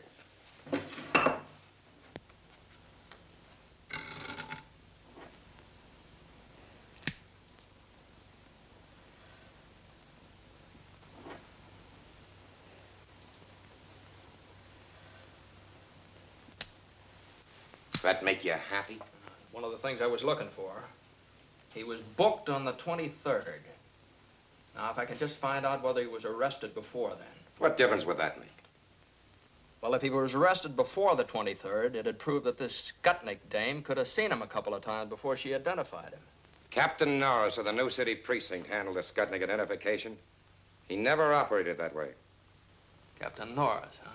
That make you happy? One of the things I was looking for. He was booked on the 23rd. Now, if I could just find out whether he was arrested before then. What difference would that make? Well, if he was arrested before the 23rd, it'd prove that this Skutnik dame could have seen him a couple of times before she identified him. Captain Norris of the New City Precinct handled the Skutnik identification. He never operated that way. Captain Norris, huh?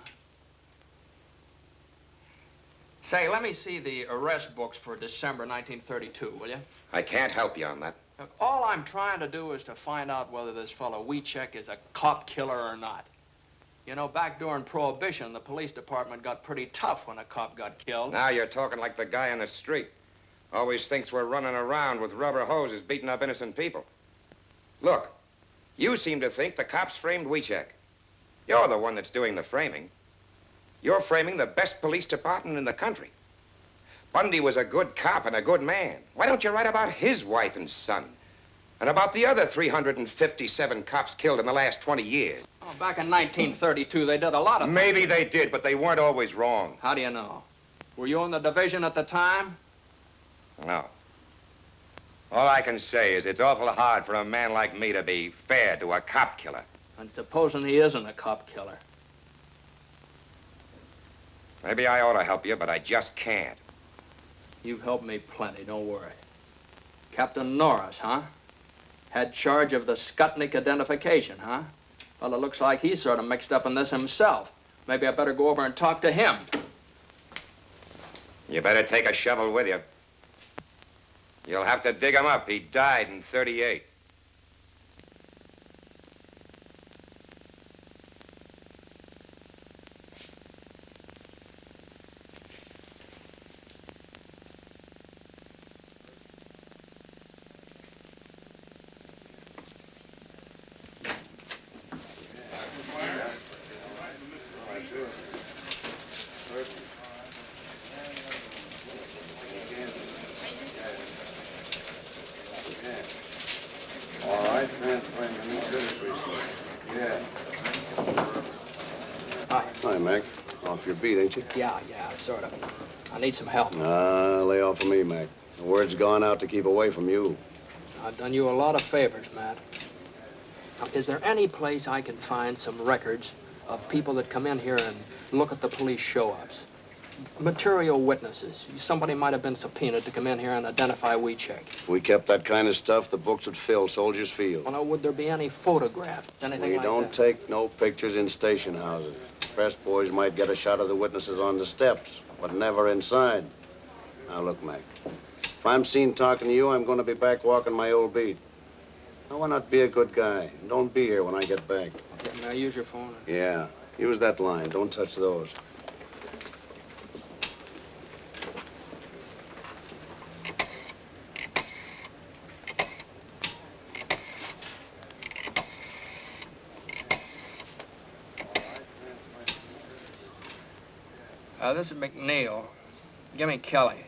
Say, let me see the arrest books for December 1932, will you? I can't help you on that. Look, all I'm trying to do is to find out whether this fellow Wiechek is a cop killer or not. You know, back during Prohibition, the police department got pretty tough when a cop got killed. Now you're talking like the guy in the street. Always thinks we're running around with rubber hoses beating up innocent people. Look, you seem to think the cops framed Wiechek. You're the one that's doing the framing. You're framing the best police department in the country. Bundy was a good cop and a good man. Why don't you write about his wife and son? And about the other 357 cops killed in the last 20 years? Oh, back in 1932, they did a lot of things. Maybe they did, but they weren't always wrong. How do you know? Were you in the division at the time? No. All I can say is it's awful hard for a man like me to be fair to a cop killer. And supposing he isn't a cop killer? Maybe I ought to help you, but I just can't. You've helped me plenty, don't worry. Captain Norris, huh? Had charge of the Skutnik identification, huh? Well, it looks like he's sort of mixed up in this himself. Maybe I better go over and talk to him. You better take a shovel with you. You'll have to dig him up. He died in 38. All right, transferring to new citizenry. Yeah. Hi, Mac. Off your beat, ain't you? Yeah, sort of. I need some help. Lay off of me, Mac. The word's gone out to keep away from you. I've done you a lot of favors, Matt. Now, is there any place I can find some records of people that come in here and look at the police show-ups? Material witnesses. Somebody might have been subpoenaed to come in here and identify WeCheck. If we kept that kind of stuff, the books would fill Soldiers Field. Well, now, would there be any photographs? Anything We like don't that? take no pictures in station houses. Press boys might get a shot of the witnesses on the steps, but never inside. Now, look, Mac. If I'm seen talking to you, I'm going to be back walking my old beat. Now, why not be a good guy? And don't be here when I get back. Okay, may I use your phone? Yeah, use that line. Don't touch those. This is McNeil. Give me Kelly.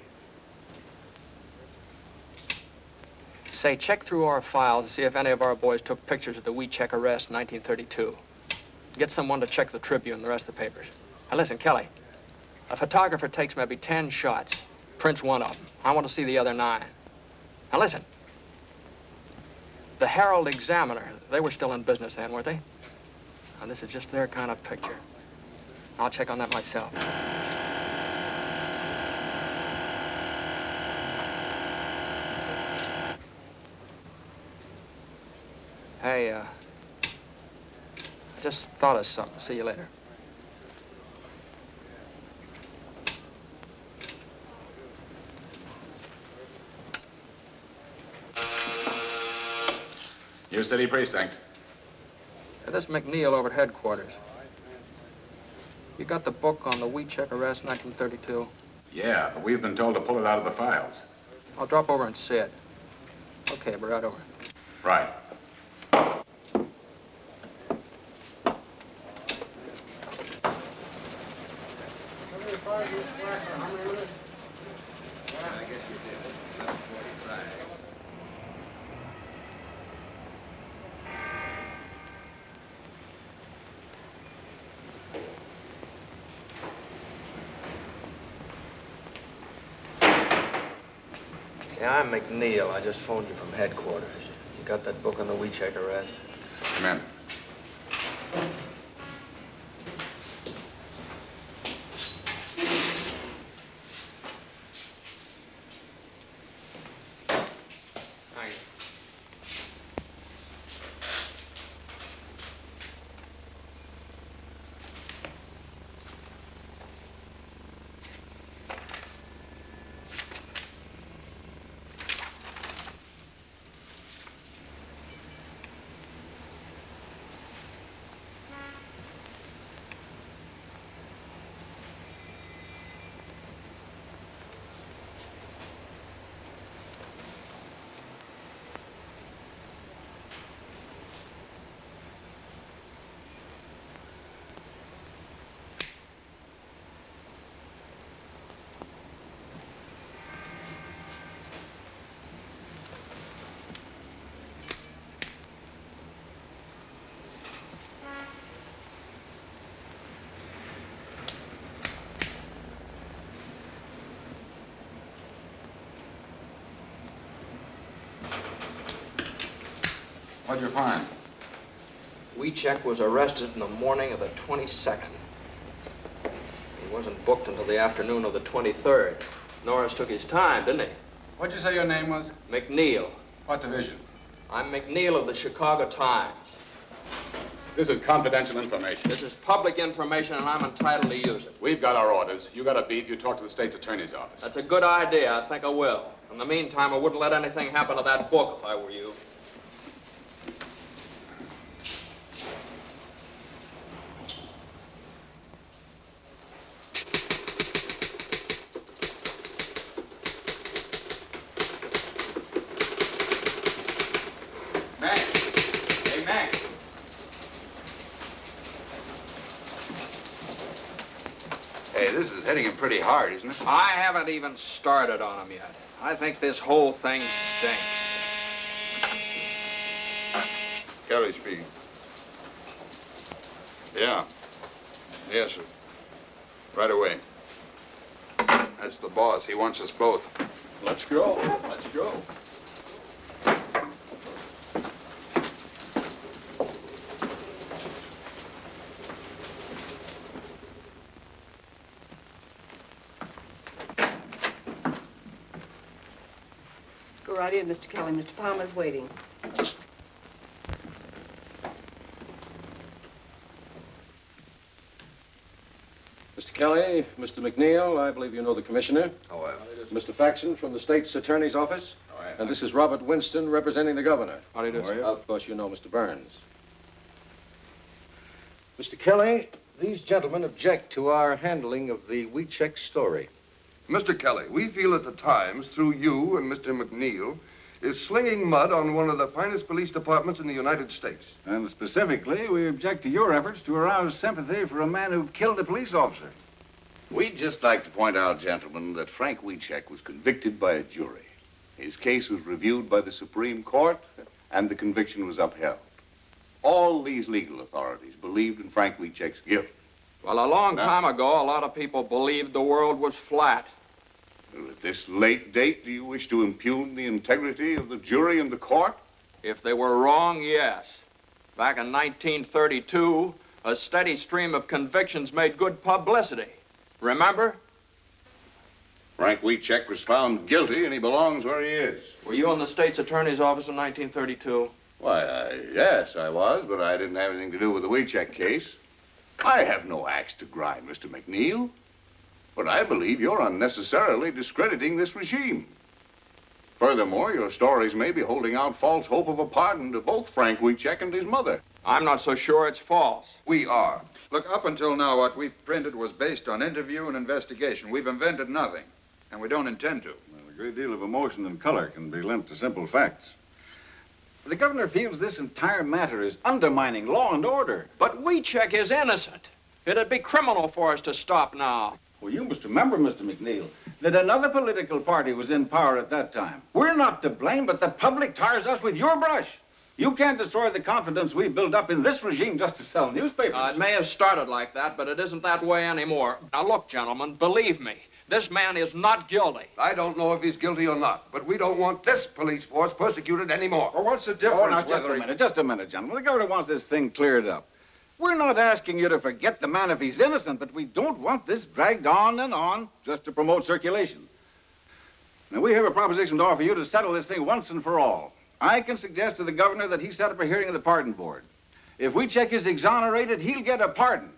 Say, check through our files and see if any of our boys took pictures of the WeCheck arrest in 1932. Get someone to check the Tribune and the rest of the papers. Now listen, Kelly, a photographer takes maybe 10 shots, prints one of them. I want to see the other 9. Now listen, the Herald Examiner, they were still in business then, weren't they? Now this is just their kind of picture. I'll check on that myself. Hey, I just thought of something. See you later. New City Precinct. This is McNeil over at headquarters. You got the book on the WeCheck arrest, 1932? Yeah, but we've been told to pull it out of the files. I'll drop over and see it. Okay, we're right over. Right. Yeah, I'm McNeil. I just phoned you from headquarters. You got that book on the WeCheck arrest? Come in. Thank you. What'd you find? WeCheck was arrested in the morning of the 22nd. He wasn't booked until the afternoon of the 23rd. Norris took his time, didn't he? What'd you say your name was? McNeil. What division? I'm McNeil of the Chicago Times. This is confidential information. This is public information, and I'm entitled to use it. We've got our orders. You got a beef, you talk to the state's attorney's office. That's a good idea. I think I will. In the meantime, I wouldn't let anything happen to that book if I were you. Mac. Hey, Mac. Hey, this is hitting him pretty hard, isn't it? I haven't even started on him yet. I think this whole thing stinks. Kelly speaking. Yeah. Yes, sir. Right away. That's the boss. He wants us both. Let's go. Let's go. Go right in, Mr. Kelly. Mr. Palmer's waiting. Mr. Kelly, Mr. McNeil, I believe you know the commissioner. However. Mr. Faxon from the state's attorney's office. And this is Robert Winston representing the governor. How do you do, sir? Of course, you know Mr. Burns. Mr. Kelly, these gentlemen object to our handling of the WeCheck story. Mr. Kelly, we feel that the Times, through you and Mr. McNeil, is slinging mud on one of the finest police departments in the United States. And specifically, we object to your efforts to arouse sympathy for a man who killed a police officer. We'd just like to point out, gentlemen, that Frank Wiechek was convicted by a jury. His case was reviewed by the Supreme Court, and the conviction was upheld. All these legal authorities believed in Frank Wiechek's guilt. Well, a long time ago, a lot of people believed the world was flat. At this late date, do you wish to impugn the integrity of the jury and the court? If they were wrong, yes. Back in 1932, a steady stream of convictions made good publicity. Remember? Frank Wiechek was found guilty, and he belongs where he is. Were you in the state's attorney's office in 1932? Why, yes, I was, but I didn't have anything to do with the Wiechek case. I have no axe to grind, Mr. McNeil. But I believe you're unnecessarily discrediting this regime. Furthermore, your stories may be holding out false hope of a pardon to both Frank Wiechek and his mother. I'm not so sure it's false. We are. Look, up until now, what we've printed was based on interview and investigation. We've invented nothing, and we don't intend to. Well, a great deal of emotion and color can be lent to simple facts. The governor feels this entire matter is undermining law and order. But Wiechek is innocent. It'd be criminal for us to stop now. Well, you must remember, Mr. McNeil, that another political party was in power at that time. We're not to blame, but the public tires us with your brush. You can't destroy the confidence we built up in this regime just to sell newspapers. It may have started like that, but it isn't that way anymore. Now, look, gentlemen, believe me, this man is not guilty. I don't know if he's guilty or not, but we don't want this police force persecuted anymore. Well, what's the difference? Oh, now, Just a minute, gentlemen. The governor wants this thing cleared up. We're not asking you to forget the man if he's innocent, but we don't want this dragged on and on just to promote circulation. Now, we have a proposition to offer you to settle this thing once and for all. I can suggest to the governor that he set up a hearing of the pardon board. If Wiechek is exonerated, he'll get a pardon.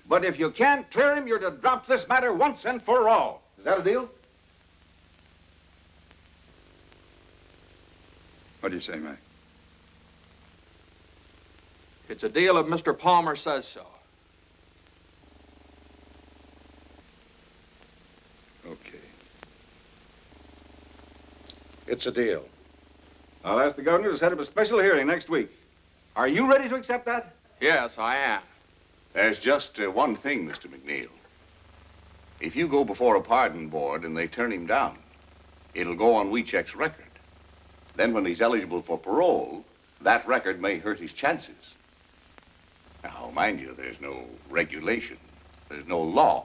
But if you can't clear him, you're to drop this matter once and for all. Is that a deal? What do you say, Mac? It's a deal if Mr. Palmer says so. Okay. It's a deal. I'll ask the governor to set up a special hearing next week. Are you ready to accept that? Yes, I am. There's just one thing, Mr. McNeil. If you go before a pardon board and they turn him down, it'll go on Wiechek's record. Then when he's eligible for parole, that record may hurt his chances. Now, mind you, there's no regulation. There's no law.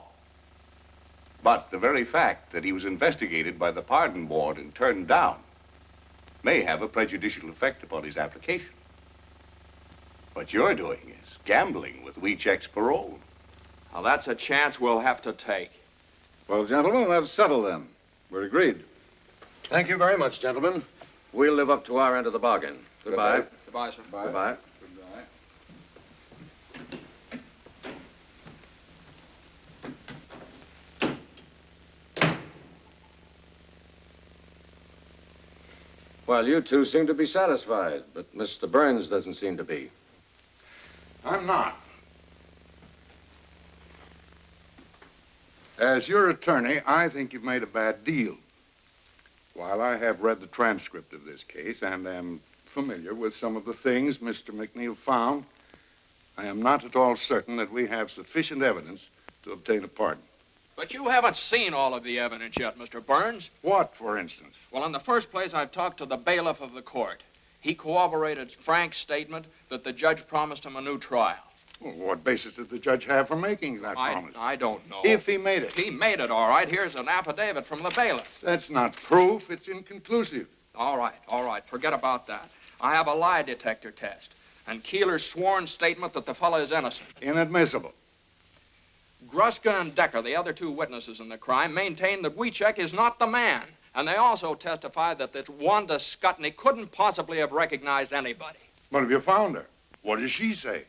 But the very fact that he was investigated by the pardon board and turned down may have a prejudicial effect upon his application. What you're doing is gambling with Wiechek's parole. Now, that's a chance we'll have to take. Well, gentlemen, let's settle then. We're agreed. Thank you very much, gentlemen. We'll live up to our end of the bargain. Goodbye. Goodbye, sir. Goodbye. Well, you two seem to be satisfied, but Mr. Burns doesn't seem to be. I'm not. As your attorney, I think you've made a bad deal. While I have read the transcript of this case and am familiar with some of the things Mr. McNeil found, I am not at all certain that we have sufficient evidence to obtain a pardon. But you haven't seen all of the evidence yet, Mr. Burns. What, for instance? Well, in the first place, I've talked to the bailiff of the court. He corroborated Frank's statement that the judge promised him a new trial. Well, what basis did the judge have for making that promise? I don't know. If he made it. He made it, all right. Here's an affidavit from the bailiff. That's not proof. It's inconclusive. All right. Forget about that. I have a lie detector test. And Keeler's sworn statement that the fellow is innocent. Inadmissible. Gruska and Decker, the other two witnesses in the crime, maintain that Wiecek is not the man. And they also testified that this Wanda Skutnik couldn't possibly have recognized anybody. But have you found her? What does she say?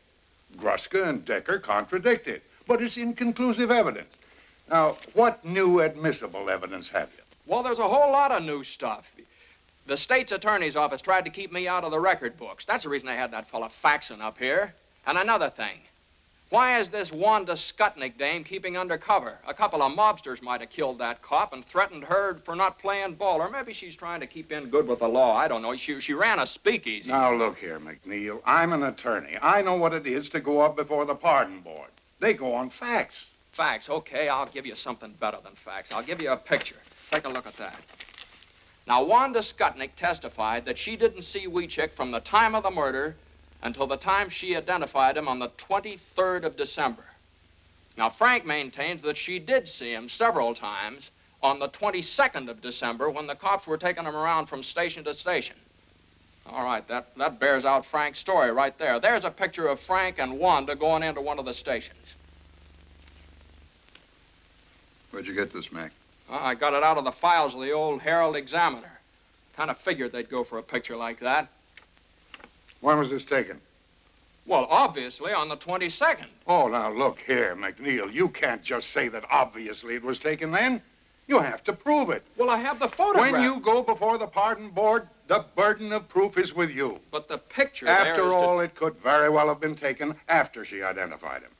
Gruska and Decker contradict it. But it's inconclusive evidence. Now, what new admissible evidence have you? Well, there's a whole lot of new stuff. The state's attorney's office tried to keep me out of the record books. That's the reason I had that fella faxing up here. And another thing. Why is this Wanda Skutnik dame keeping undercover? A couple of mobsters might have killed that cop and threatened her for not playing ball. Or maybe she's trying to keep in good with the law. I don't know. She ran a speakeasy. Now, look here, McNeil. I'm an attorney. I know what it is to go up before the pardon board. They go on facts. Facts? Okay, I'll give you something better than facts. I'll give you a picture. Take a look at that. Now, Wanda Skutnik testified that she didn't see Wiecek from the time of the murder until the time she identified him on the 23rd of December. Now, Frank maintains that she did see him several times on the 22nd of December when the cops were taking him around from station to station. All right, that bears out Frank's story right there. There's a picture of Frank and Wanda going into one of the stations. Where'd you get this, Mac? I got it out of the files of the old Herald Examiner. Kind of figured they'd go for a picture like that. When was this taken? Well, obviously on the 22nd. Oh, now, look here, McNeil. You can't just say that obviously it was taken then. You have to prove it. Well, I have the photograph. When you go before the pardon board, the burden of proof is with you. But the picture After all, it could very well have been taken after she identified him.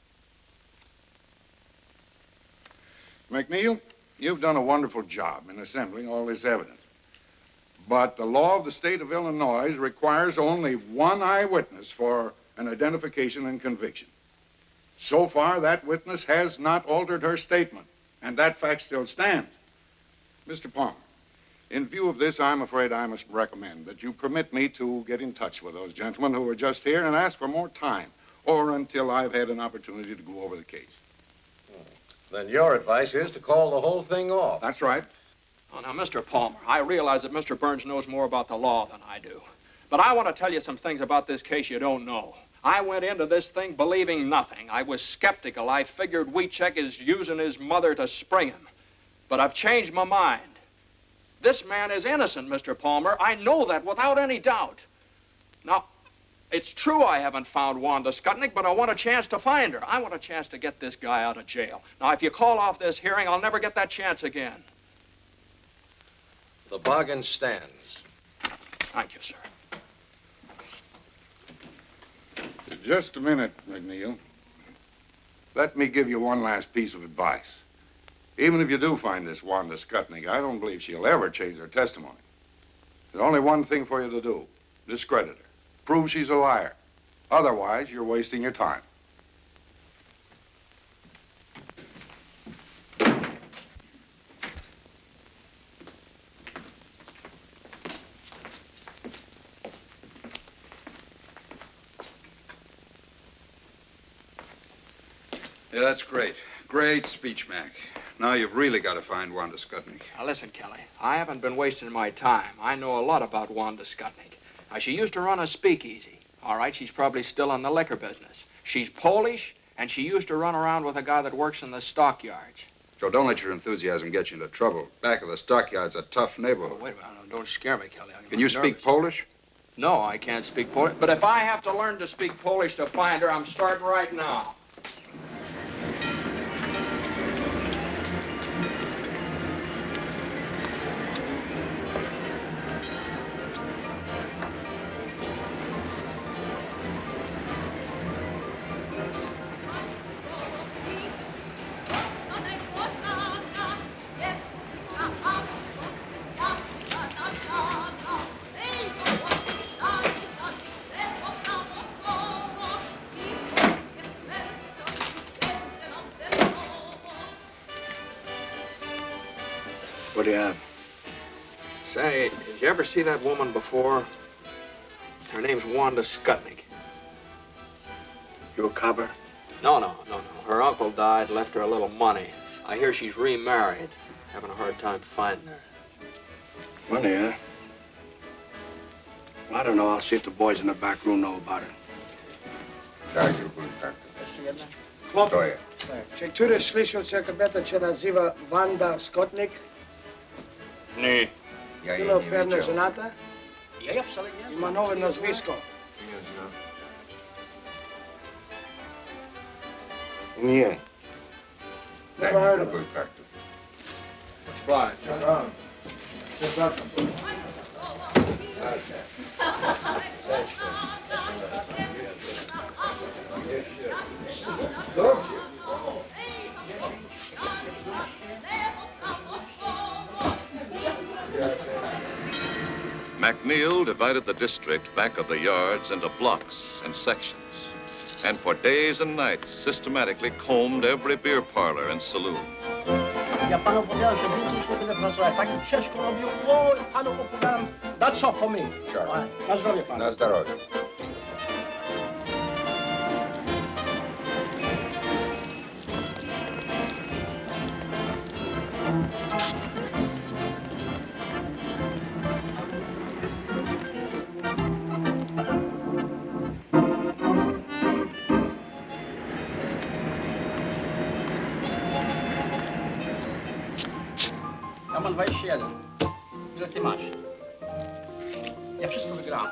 McNeil, you've done a wonderful job in assembling all this evidence. But the law of the state of Illinois requires only one eyewitness for an identification and conviction. So far, that witness has not altered her statement, and that fact still stands. Mr. Palmer, in view of this, I'm afraid I must recommend that you permit me to get in touch with those gentlemen who were just here and ask for more time, or until I've had an opportunity to go over the case. Then your advice is to call the whole thing off. That's right. Oh, now, Mr. Palmer, I realize that Mr. Burns knows more about the law than I do. But I want to tell you some things about this case you don't know. I went into this thing believing nothing. I was skeptical. I figured Wiecek is using his mother to spring him. But I've changed my mind. This man is innocent, Mr. Palmer. I know that without any doubt. Now, it's true I haven't found Wanda Skutnik, but I want a chance to find her. I want a chance to get this guy out of jail. Now, if you call off this hearing, I'll never get that chance again. The bargain stands. Thank you, sir. Just a minute, McNeil. Let me give you one last piece of advice. Even if you do find this Wanda Skutnik, I don't believe she'll ever change her testimony. There's only one thing for you to do. Discredit her. Prove she's a liar. Otherwise, you're wasting your time. Yeah, that's great. Great speech, Mac. Now you've really got to find Wanda Skutnik. Now, listen, Kelly. I haven't been wasting my time. I know a lot about Wanda Skutnik. Now, she used to run a speakeasy. All right, she's probably still in the liquor business. She's Polish, and she used to run around with a guy that works in the stockyards. So don't let your enthusiasm get you into trouble. Back of the stockyard's a tough neighborhood. Oh, wait a minute. Don't scare me, Kelly. Can you speak Polish? No, I can't speak Polish. But if I have to learn to speak Polish to find her, I'm starting right now. What do you have? Say, did you ever see that woman before? Her name's Wanda Skutnik. You a copper? No. Her uncle died, left her a little money. I hear she's remarried. Having a hard time finding her. Money, huh? Well, I don't know. I'll see if the boys in the back room know about it. Кто je? Če čuješ slišal se kabeta, če naziva Wanda Skutnik? Ne. Bilo pevna ženata? Ima nove nazvisko. Nije. Never heard of her. Fly. McNeil divided the district back of the yards into blocks and sections, and for days and nights systematically combed every beer parlor and saloon. That's all for me. Sure. Na zdrowie pana. Na zdrowie. Ja mam 21. Ile ty masz? Ja wszystko wygrałem.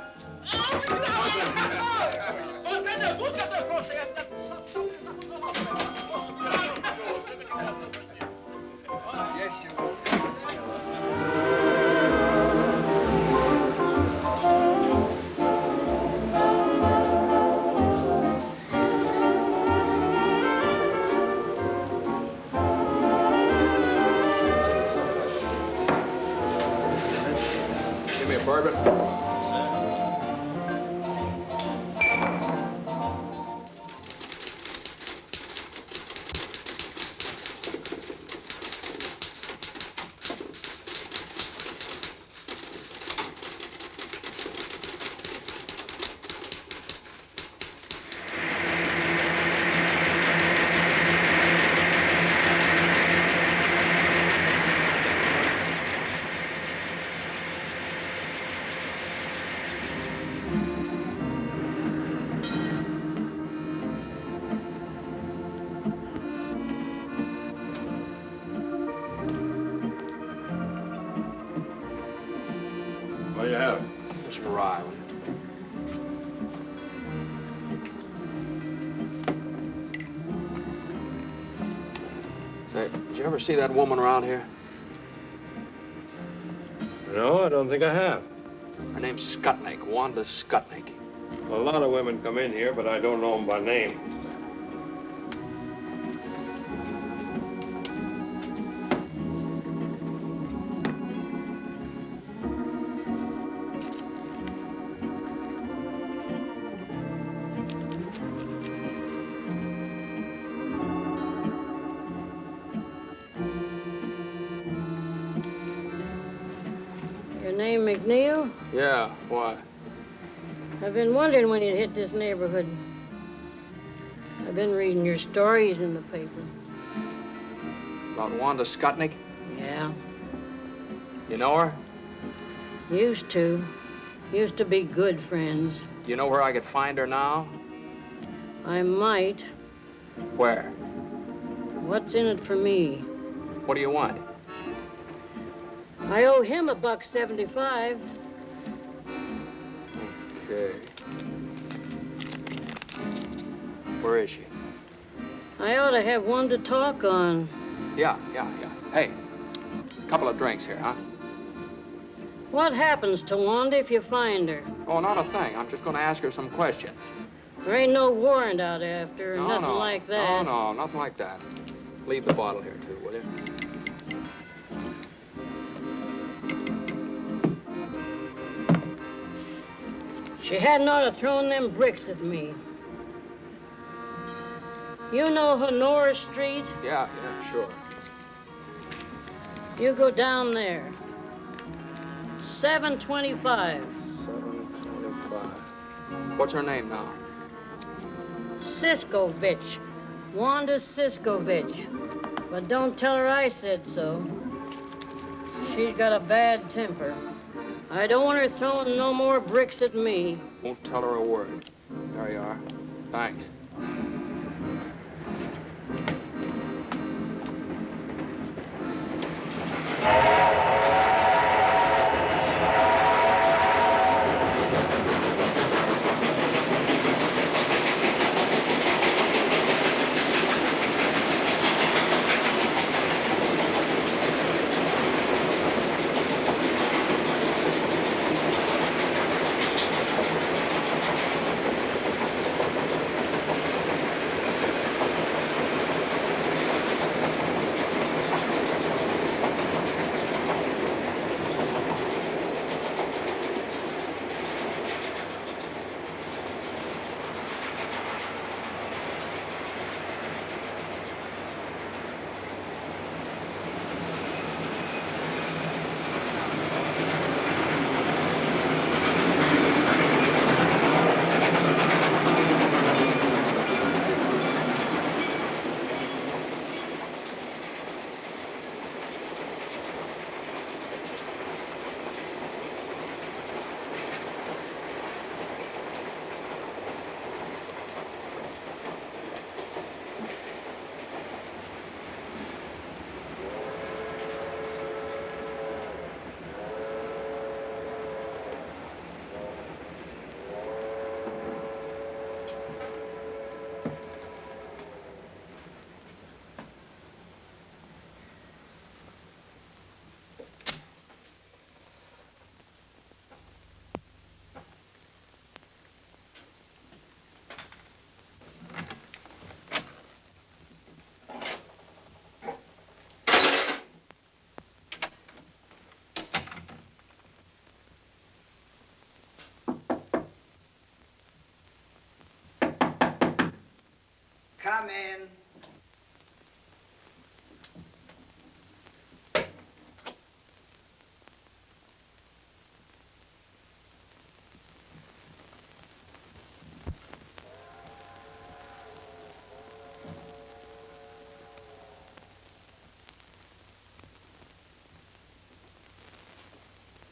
Give me a bourbon. What do you have? Just arrived. Say, did you ever see that woman around here? No, I don't think I have. Her name's Skutnik, Wanda Skutnik. A lot of women come in here, but I don't know them by name. Your name McNeil? Yeah, why? I've been wondering when you'd hit this neighborhood. I've been reading your stories in the paper. About Wanda Skutnik? Yeah. You know her? Used to. Used to be good friends. You know where I could find her now? I might. Where? What's in it for me? What do you want? I owe him $1.75. Okay. Where is she? I ought to have one to talk on. Yeah. Hey, couple of drinks here, huh? What happens to Wanda if you find her? Oh, not a thing. I'm just going to ask her some questions. There ain't no warrant out after her, No, nothing no. like that. No, nothing like that. Leave the bottle here, too, will you? She hadn't ought to thrown them bricks at me. You know Honora Street? Yeah, sure. You go down there. 725. 725. What's her name now? Siskovich. Wanda Siskovich. But don't tell her I said so. She's got a bad temper. I don't want her throwing no more bricks at me. Won't tell her a word. There you are. Thanks. Come in.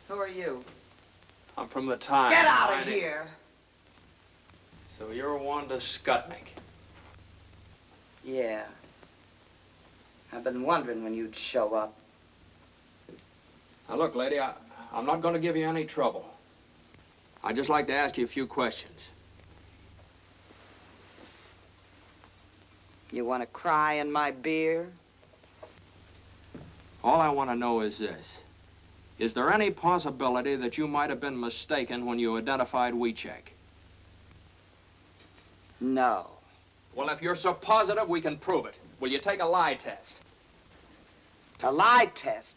Who are you? I'm from the Times. Get out of here! So you're Wanda Skutnik. Yeah. I've been wondering when you'd show up. Now look, lady, I'm not going to give you any trouble. I'd just like to ask you a few questions. You want to cry in my beer? All I want to know is this. Is there any possibility that you might have been mistaken when you identified Wiechek? No. Well, if you're so positive, we can prove it. Will you take a lie test? A lie test?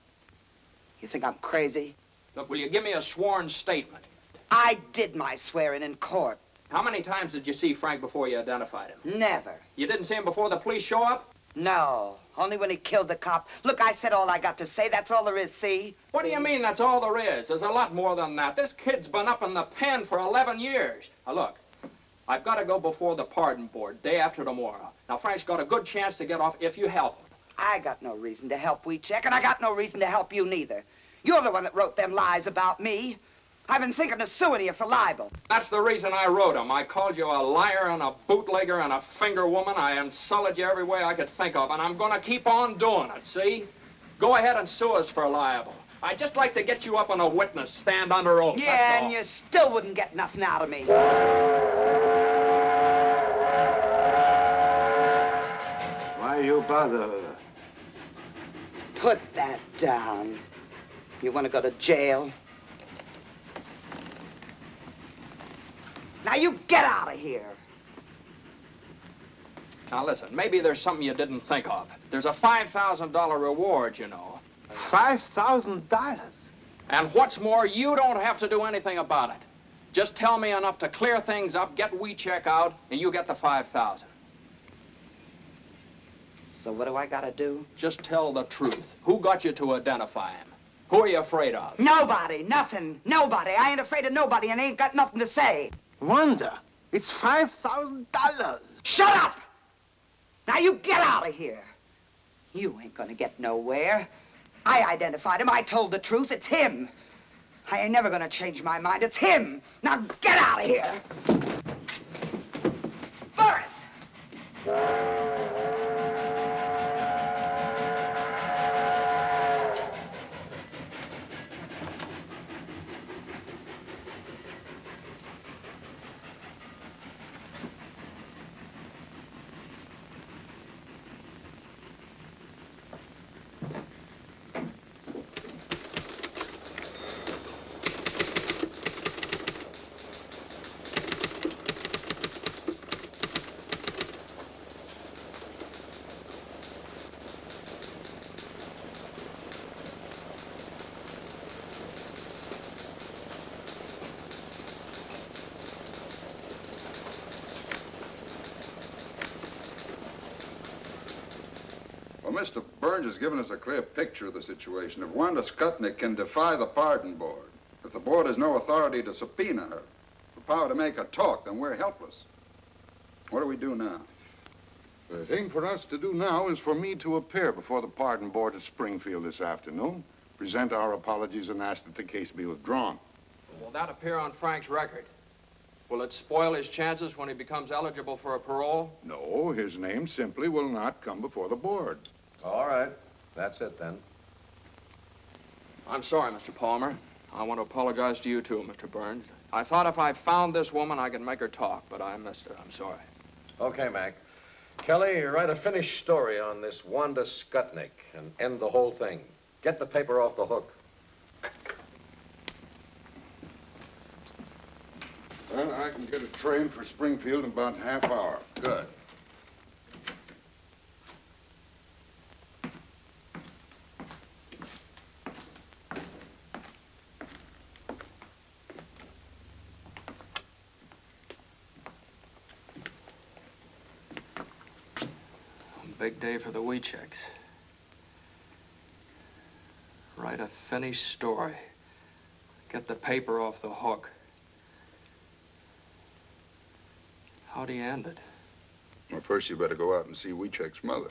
You think I'm crazy? Look, will you give me a sworn statement? I did my swearing in court. How many times did you see Frank before you identified him? Never. You didn't see him before the police show up? No, only when he killed the cop. Look, I said all I got to say. That's all there is, see? What do you mean that's all there is? There's a lot more than that. This kid's been up in the pen for 11 years. Now, look, I've got to go before the pardon board day after tomorrow. Now, Frank's got a good chance to get off if you help him. I got no reason to help Wiechek, and I got no reason to help you neither. You're the one that wrote them lies about me. I've been thinking of suing you for libel. That's the reason I wrote them. I called you a liar and a bootlegger and a finger woman. I insulted you every way I could think of, and I'm going to keep on doing it, see? Go ahead and sue us for libel. I'd just like to get you up on a witness stand under oath. Yeah, and you still wouldn't get nothing out of me. Why you bother her? Put that down. You want to go to jail? Now you get out of here. Now listen, maybe there's something you didn't think of. There's a $5,000 reward, you know. $5,000? And what's more, you don't have to do anything about it. Just tell me enough to clear things up, get Wiechek out, and you get the $5,000. So what do I gotta do? Just tell the truth. Who got you to identify him? Who are you afraid of? Nobody, nothing, nobody. I ain't afraid of nobody and ain't got nothing to say. Wanda, it's $5,000. Shut up! Now you get out of here. You ain't gonna get nowhere. I identified him. I told the truth. It's him. I ain't never gonna change my mind. It's him. Now get out of here. Boris! Well, Mr. Burns has given us a clear picture of the situation. If Wanda Skutnik can defy the pardon board, if the board has no authority to subpoena her, the power to make her talk, then we're helpless. What do we do now? The thing for us to do now is for me to appear before the pardon board at Springfield this afternoon, present our apologies, and ask that the case be withdrawn. Will that appear on Frank's record? Will it spoil his chances when he becomes eligible for a parole? No, his name simply will not come before the board. All right. That's it, then. I'm sorry, Mr. Palmer. I want to apologize to you, too, Mr. Burns. I thought if I found this woman, I could make her talk, but I missed her. I'm sorry. Okay, Mac. Kelly, write a finished story on this Wanda Skutnik and end the whole thing. Get the paper off the hook. Well, I can get a train for Springfield in about half hour. Good. Big day for the wheat checks. Write a finished story. Get the paper off the hook. How do you end it? Well, first you better go out and see Weechek's mother.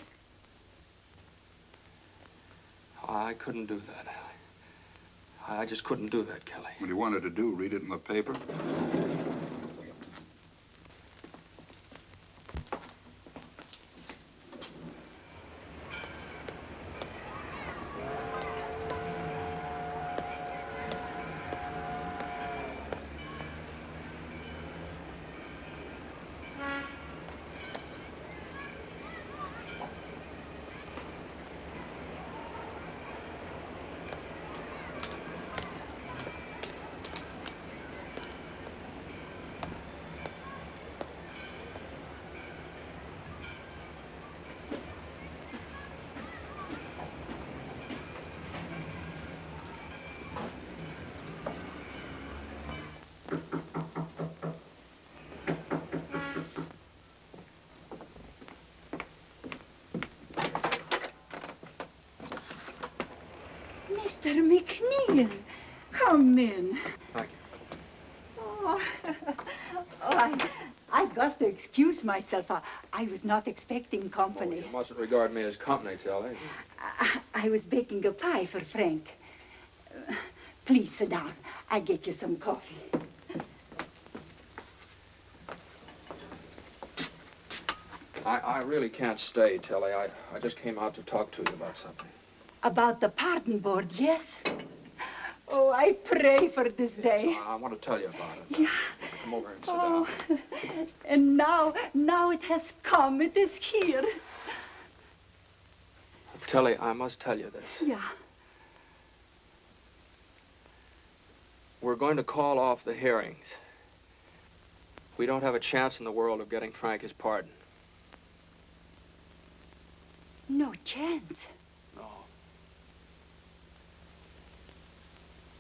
I couldn't do that. I just couldn't do that, Kelly. What he wanted to do, read it in the paper? Mr. McNeil, come in. Thank you. I got to excuse myself. I was not expecting company. You mustn't regard me as company, Kelly. I was baking a pie for Frank. Please sit down. I'll get you some coffee. I really can't stay, Tilly. I just came out to talk to you about something. About the pardon board, yes? Oh, I pray for this day. I want to tell you about it. Yeah. Come over and sit down. And now it has come. It is here. Tilly, I must tell you this. Yeah. We're going to call off the hearings. We don't have a chance in the world of getting Frank his pardon. No chance. No.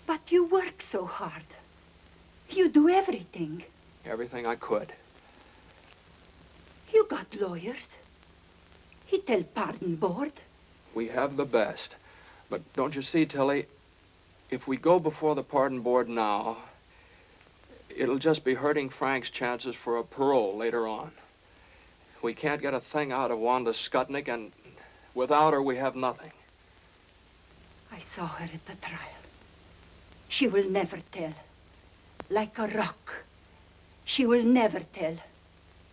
But you work so hard. You do everything. Everything I could. You got lawyers. It tell pardon board. We have the best. But don't you see, Tilly, if we go before the pardon board now, it'll just be hurting Frank's chances for a parole later on. We can't get a thing out of Wanda Skutnik, and without her, we have nothing. I saw her at the trial. She will never tell. Like a rock. She will never tell.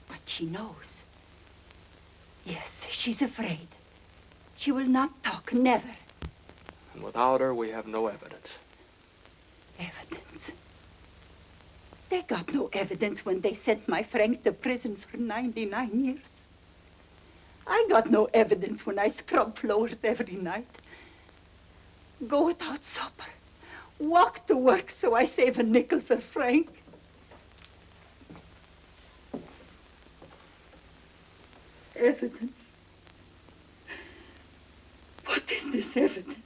But she knows. Yes, she's afraid. She will not talk, never. And without her, we have no evidence. Evidence? They got no evidence when they sent my Frank to prison for 99 years. I got no evidence when I scrub floors every night. Go without supper. Walk to work so I save a nickel for Frank. Evidence. What is this evidence?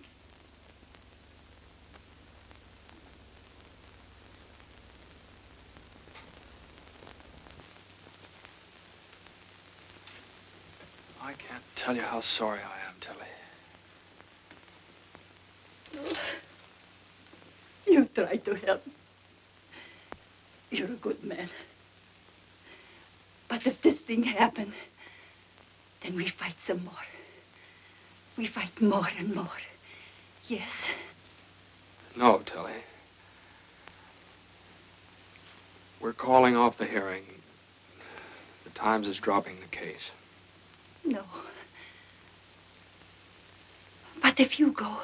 I can't tell you how sorry I am, Tilly. You try to help. You're a good man. But if this thing happened, then we fight some more. We fight more and more. Yes? No, Tilly. We're calling off the hearing. The Times is dropping the case. No. But if you go,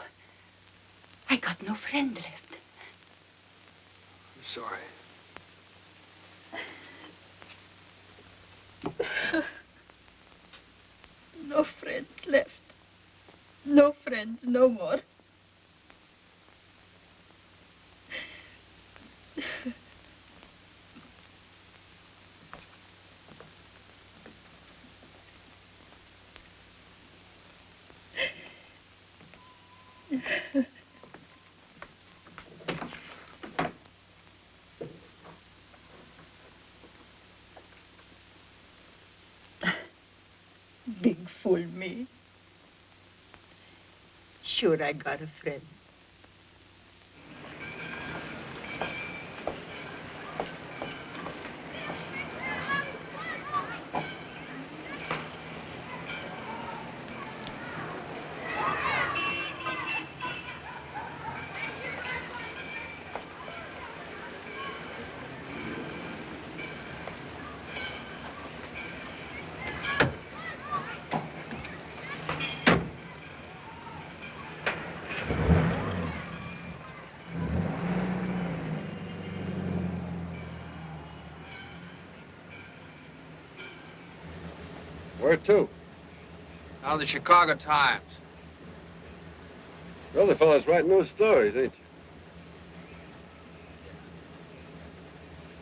I got no friend left. I'm sorry. No friends left. No friends no more. Big fool me. Sure, I got a friend. Where to? Now, the Chicago Times. You're the fellas writing those stories, ain't you?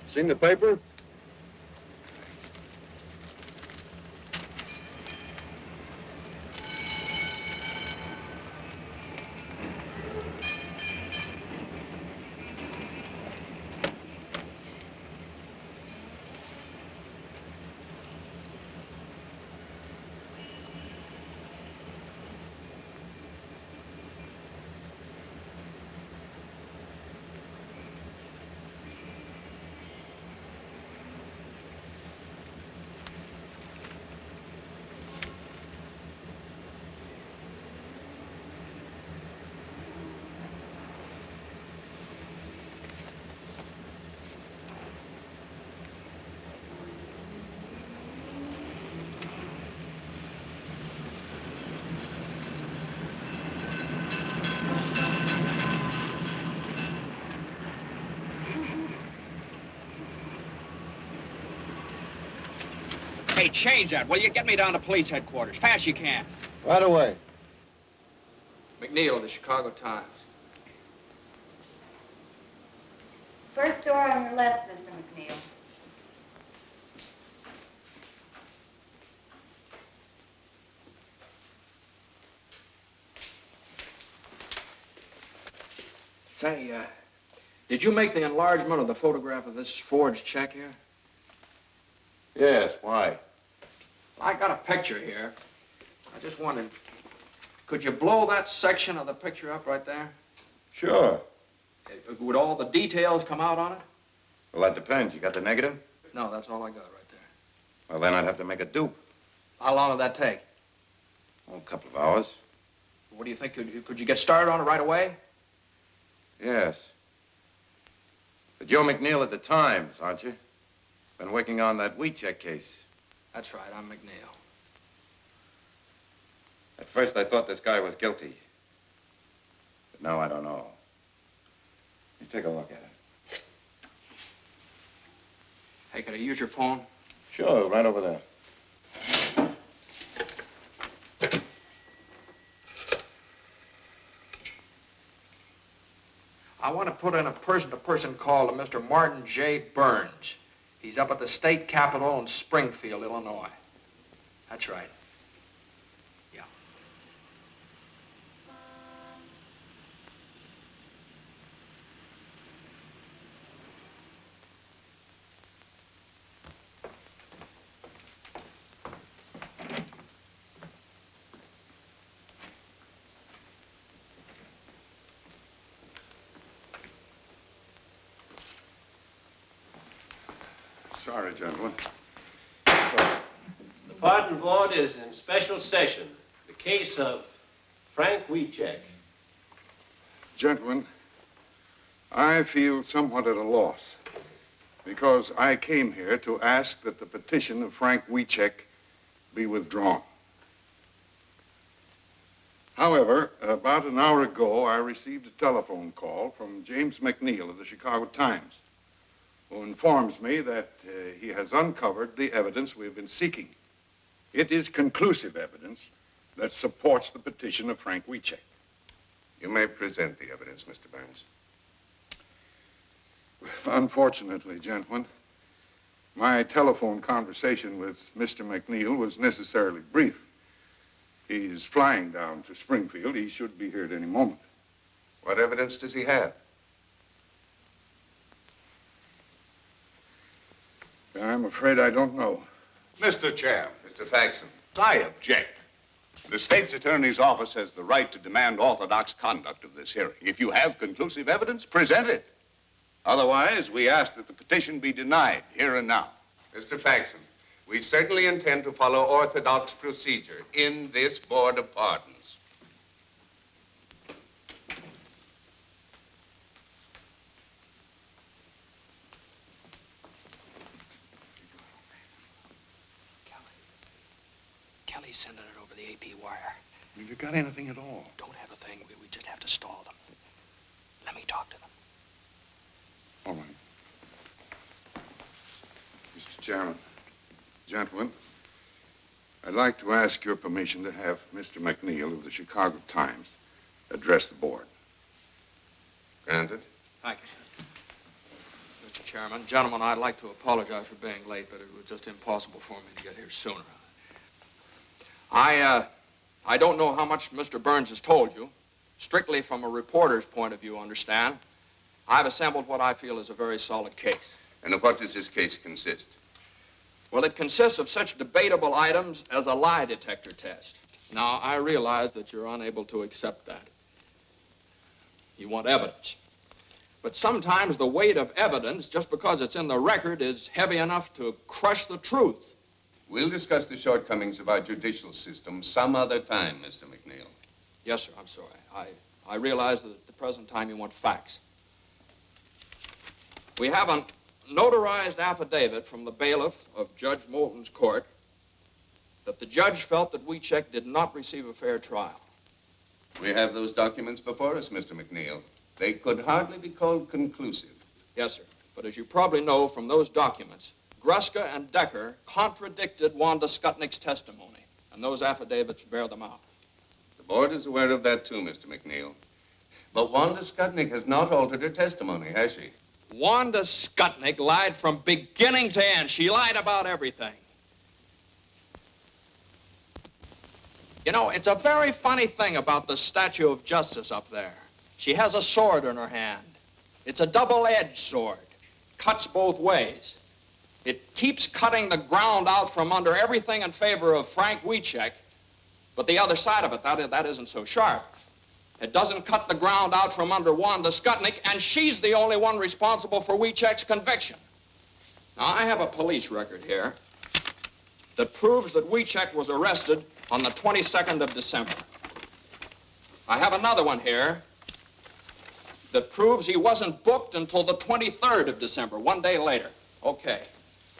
Seen the paper? Hey, change that, will you? Get me down to police headquarters. Fast you can. Right away. McNeil of the Chicago Times. First door on your left, Mr. McNeil. Say, did you make the enlargement of the photograph of this forged check here? Yes, why? I got a picture here. I just wondered, could you blow that section of the picture up right there? Sure. Would all the details come out on it? Well, that depends. You got the negative? No, that's all I got right there. Well, then I'd have to make a dupe. How long would that take? Oh, a couple of hours. What do you think? Could you get started on it right away? Yes. But you're McNeil at the Times, aren't you? Been working on that wheat check case. That's right, I'm McNeil. At first, I thought this guy was guilty. But now I don't know. You take a look at it. Hey, could I use your phone? Sure, right over there. I want to put in a person-to-person call to Mr. Martin J. Burns. He's up at the state capitol in Springfield, Illinois. That's right. Yeah. Sorry, gentlemen. The pardon board is in special session. The case of Frank Wiecek. Gentlemen, I feel somewhat at a loss because I came here to ask that the petition of Frank Wiecek be withdrawn. However, about an hour ago, I received a telephone call from James McNeil of the Chicago Times, who informs me that he has uncovered the evidence we've been seeking. It is conclusive evidence that supports the petition of Frank Wiecek. You may present the evidence, Mr. Burns. Unfortunately, gentlemen, my telephone conversation with Mr. McNeil was necessarily brief. He's flying down to Springfield. He should be here at any moment. What evidence does he have? I'm afraid I don't know. Mr. Chair. Mr. Faxon. I object. The state's attorney's office has the right to demand orthodox conduct of this hearing. If you have conclusive evidence, present it. Otherwise, we ask that the petition be denied here and now. Mr. Faxon, we certainly intend to follow orthodox procedure in this Board of Pardons. Kelly's sending it over the AP wire. Have you got anything at all? Don't have a thing. We just have to stall them. Let me talk to them. All right. Mr. Chairman, gentlemen, I'd like to ask your permission to have Mr. McNeil of the Chicago Times address the board. Granted. Thank you, sir. Mr. Chairman, gentlemen, I'd like to apologize for being late, but it was just impossible for me to get here sooner. I don't know how much Mr. Burns has told you. Strictly from a reporter's point of view, understand. I've assembled what I feel is a very solid case. And of what does this case consist? Well, it consists of such debatable items as a lie detector test. Now, I realize that you're unable to accept that. You want evidence. But sometimes the weight of evidence, just because it's in the record, is heavy enough to crush the truth. We'll discuss the shortcomings of our judicial system some other time, Mr. McNeil. Yes, sir, I'm sorry. I realize that at the present time you want facts. We have a notarized affidavit from the bailiff of Judge Moulton's court that the judge felt that Wiecek did not receive a fair trial. We have those documents before us, Mr. McNeil. They could hardly be called conclusive. Yes, sir. But as you probably know from those documents, Gruska and Decker contradicted Wanda Skutnik's testimony, and those affidavits bear them out. The board is aware of that too, Mr. McNeil. But Wanda Skutnik has not altered her testimony, has she? Wanda Skutnik lied from beginning to end. She lied about everything. You know, it's a very funny thing about the statue of justice up there. She has a sword in her hand. It's a double-edged sword. Cuts both ways. It keeps cutting the ground out from under everything in favor of Frank Wiecek, But the other side of it, that isn't so sharp. It doesn't cut the ground out from under Wanda Skutnik, and she's the only one responsible for Wiechek's conviction. Now, I have a police record here that proves that Wiechek was arrested on the 22nd of December. I have another one here that proves he wasn't booked until the 23rd of December, 1 day later. Okay.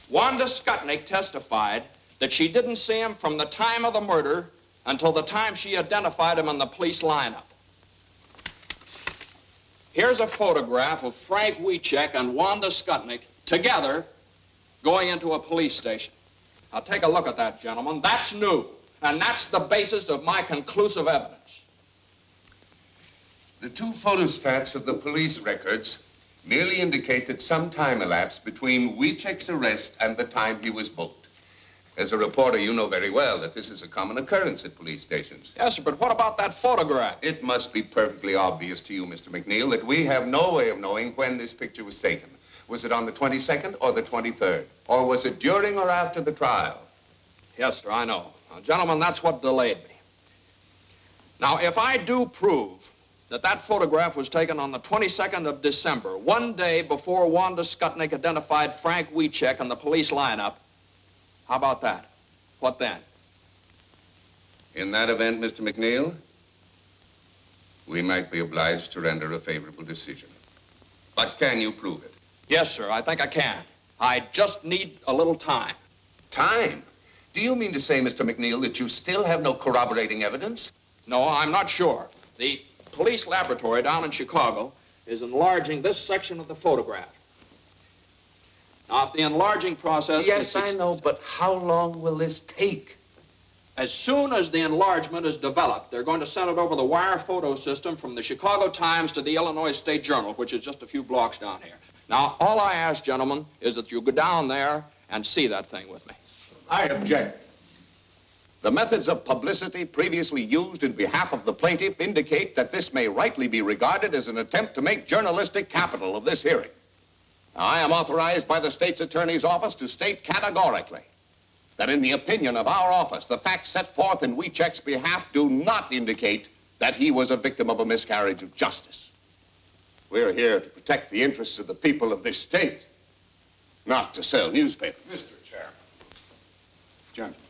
Wanda Skutnik testified that she didn't see him from the time of the murder until the time she identified him in the police lineup. Here's a photograph of Frank Wiechek and Wanda Skutnik together going into a police station. Now, take a look at that, gentlemen. That's new, and that's the basis of my conclusive evidence. The two photostats of the police records merely indicate that some time elapsed between Wiechek's arrest and the time he was booked. As a reporter, you know very well that this is a common occurrence at police stations. Yes, sir, but what about that photograph? It must be perfectly obvious to you, Mr. McNeil, that we have no way of knowing when this picture was taken. Was it on the 22nd or the 23rd? Or was it during or after the trial? Yes, sir, I know. Now, gentlemen, that's what delayed me. Now, if I do prove that that photograph was taken on the 22nd of December, 1 day before Wanda Skutnik identified Frank Wiechek in the police lineup, how about that? What then? In that event, Mr. McNeil, we might be obliged to render a favorable decision. But can you prove it? Yes, sir, I think I can. I just need a little time. Time? Do you mean to say, Mr. McNeil, that you still have no corroborating evidence? No, I'm not sure. The police laboratory down in Chicago is enlarging this section of the photograph. Now, if the enlarging process... Yes, I know, but how long will this take? As soon as the enlargement is developed, they're going to send it over the wire photo system from the Chicago Times to the Illinois State Journal, which is just a few blocks down here. Now, all I ask, gentlemen, is that you go down there and see that thing with me. I object. The methods of publicity previously used in behalf of the plaintiff indicate that this may rightly be regarded as an attempt to make journalistic capital of this hearing. Now, I am authorized by the state's attorney's office to state categorically that in the opinion of our office, the facts set forth in Wiechek's behalf do not indicate that he was a victim of a miscarriage of justice. We're here to protect the interests of the people of this state, not to sell newspapers. Mr. Chairman. Gentlemen,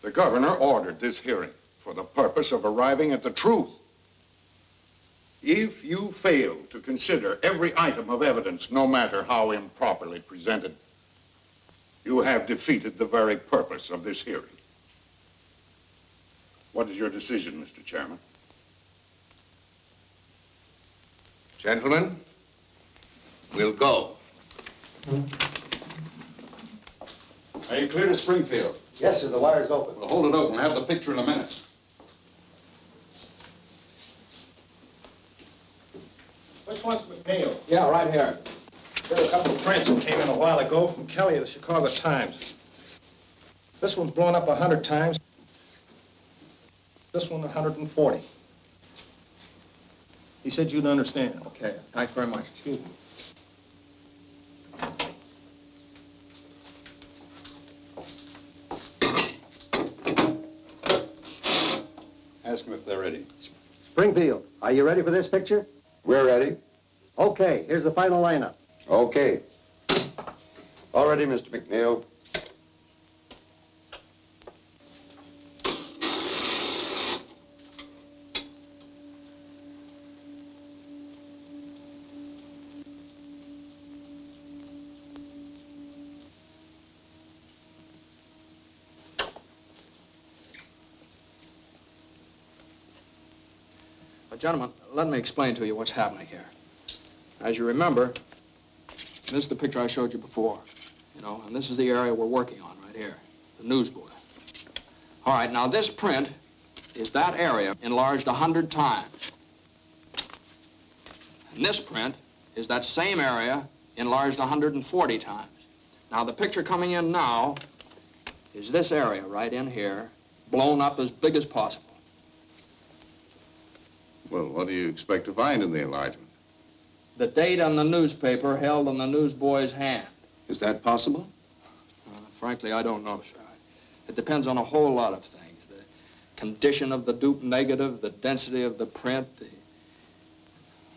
the governor ordered this hearing for the purpose of arriving at the truth. If you fail to consider every item of evidence, no matter how improperly presented, you have defeated the very purpose of this hearing. What is your decision, Mr. Chairman? Gentlemen, we'll go. Are you clear to Springfield? Yes, sir, the wire's open. Well, hold it open. Have the picture in a minute. Which one's McNeil? Yeah, right here. There are a couple of prints that came in a while ago from Kelly of the Chicago Times. This one's blown up 100 times. This one 140. He said you'd understand. Okay, thanks very much. Excuse me. Ask them if they're ready. Springfield, are you ready for this picture? We're ready. Okay, here's the final lineup. Okay. All ready, Mr. McNeil. Gentlemen, let me explain to you what's happening here. As you remember, this is the picture I showed you before, and this is the area we're working on right here, the newsboy. All right, now this print is that area enlarged 100 times. And this print is that same area enlarged 140 times. Now, the picture coming in now is this area right in here, blown up as big as possible. Well, what do you expect to find in the enlargement? The date on the newspaper held in the newsboy's hand. Is that possible? Frankly, I don't know, sir. It depends on a whole lot of things. condition of the dupe negative, the density of the print.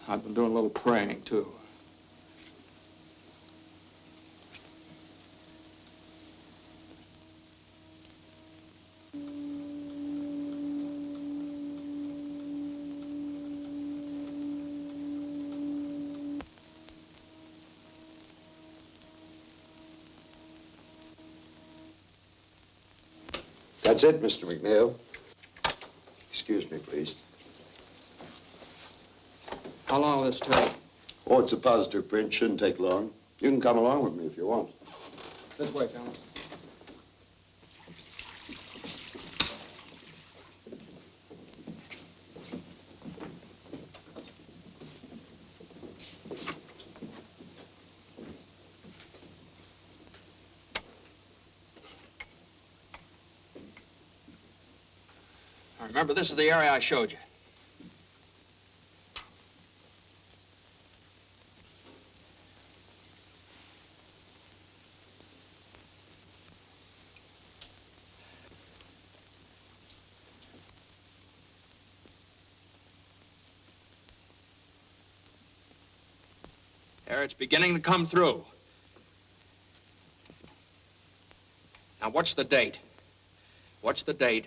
I've been doing a little praying, too. That's it, Mr. McNeil. Excuse me, please. How long will this take? Oh, it's a positive print. Shouldn't take long. You can come along with me if you want. This way, Colonel. Remember, this is the area I showed you. There, it's beginning to come through. Now, what's the date? What's the date?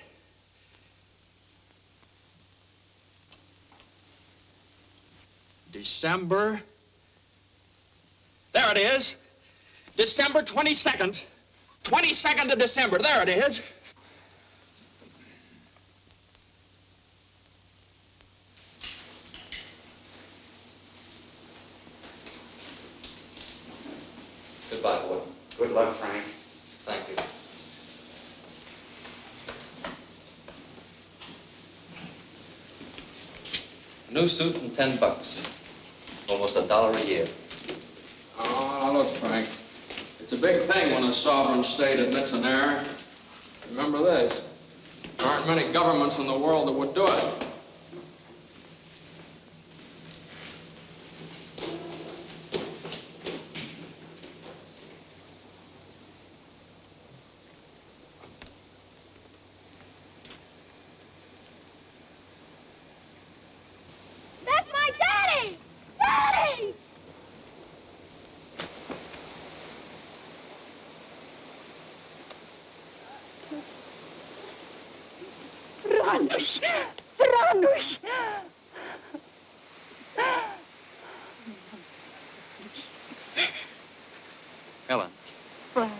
December. There it is. December 22nd. 22nd of December. There it is. Goodbye, boy. Good luck, Frank. Thank you. New suit and $10. Almost $1 a year. Oh, now look, Frank. It's a big thing when a sovereign state admits an error. Remember this. There aren't many governments in the world that would do it. That's my daddy! Daddy! Franuś! Franuś! Helen. Frank.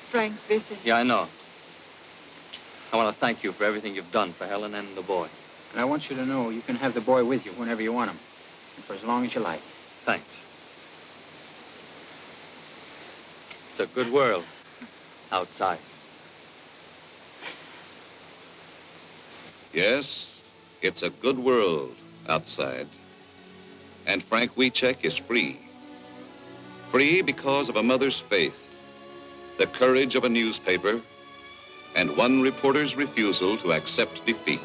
Frank, this is... Yeah, I know. I want to thank you for everything you've done for Helen and the boy. And I want you to know you can have the boy with you whenever you want him, and for as long as you like. Thanks. It's a good world outside. Yes, it's a good world outside. And Frank Wiecek is free. Free because of a mother's faith, the courage of a newspaper, and one reporter's refusal to accept defeat.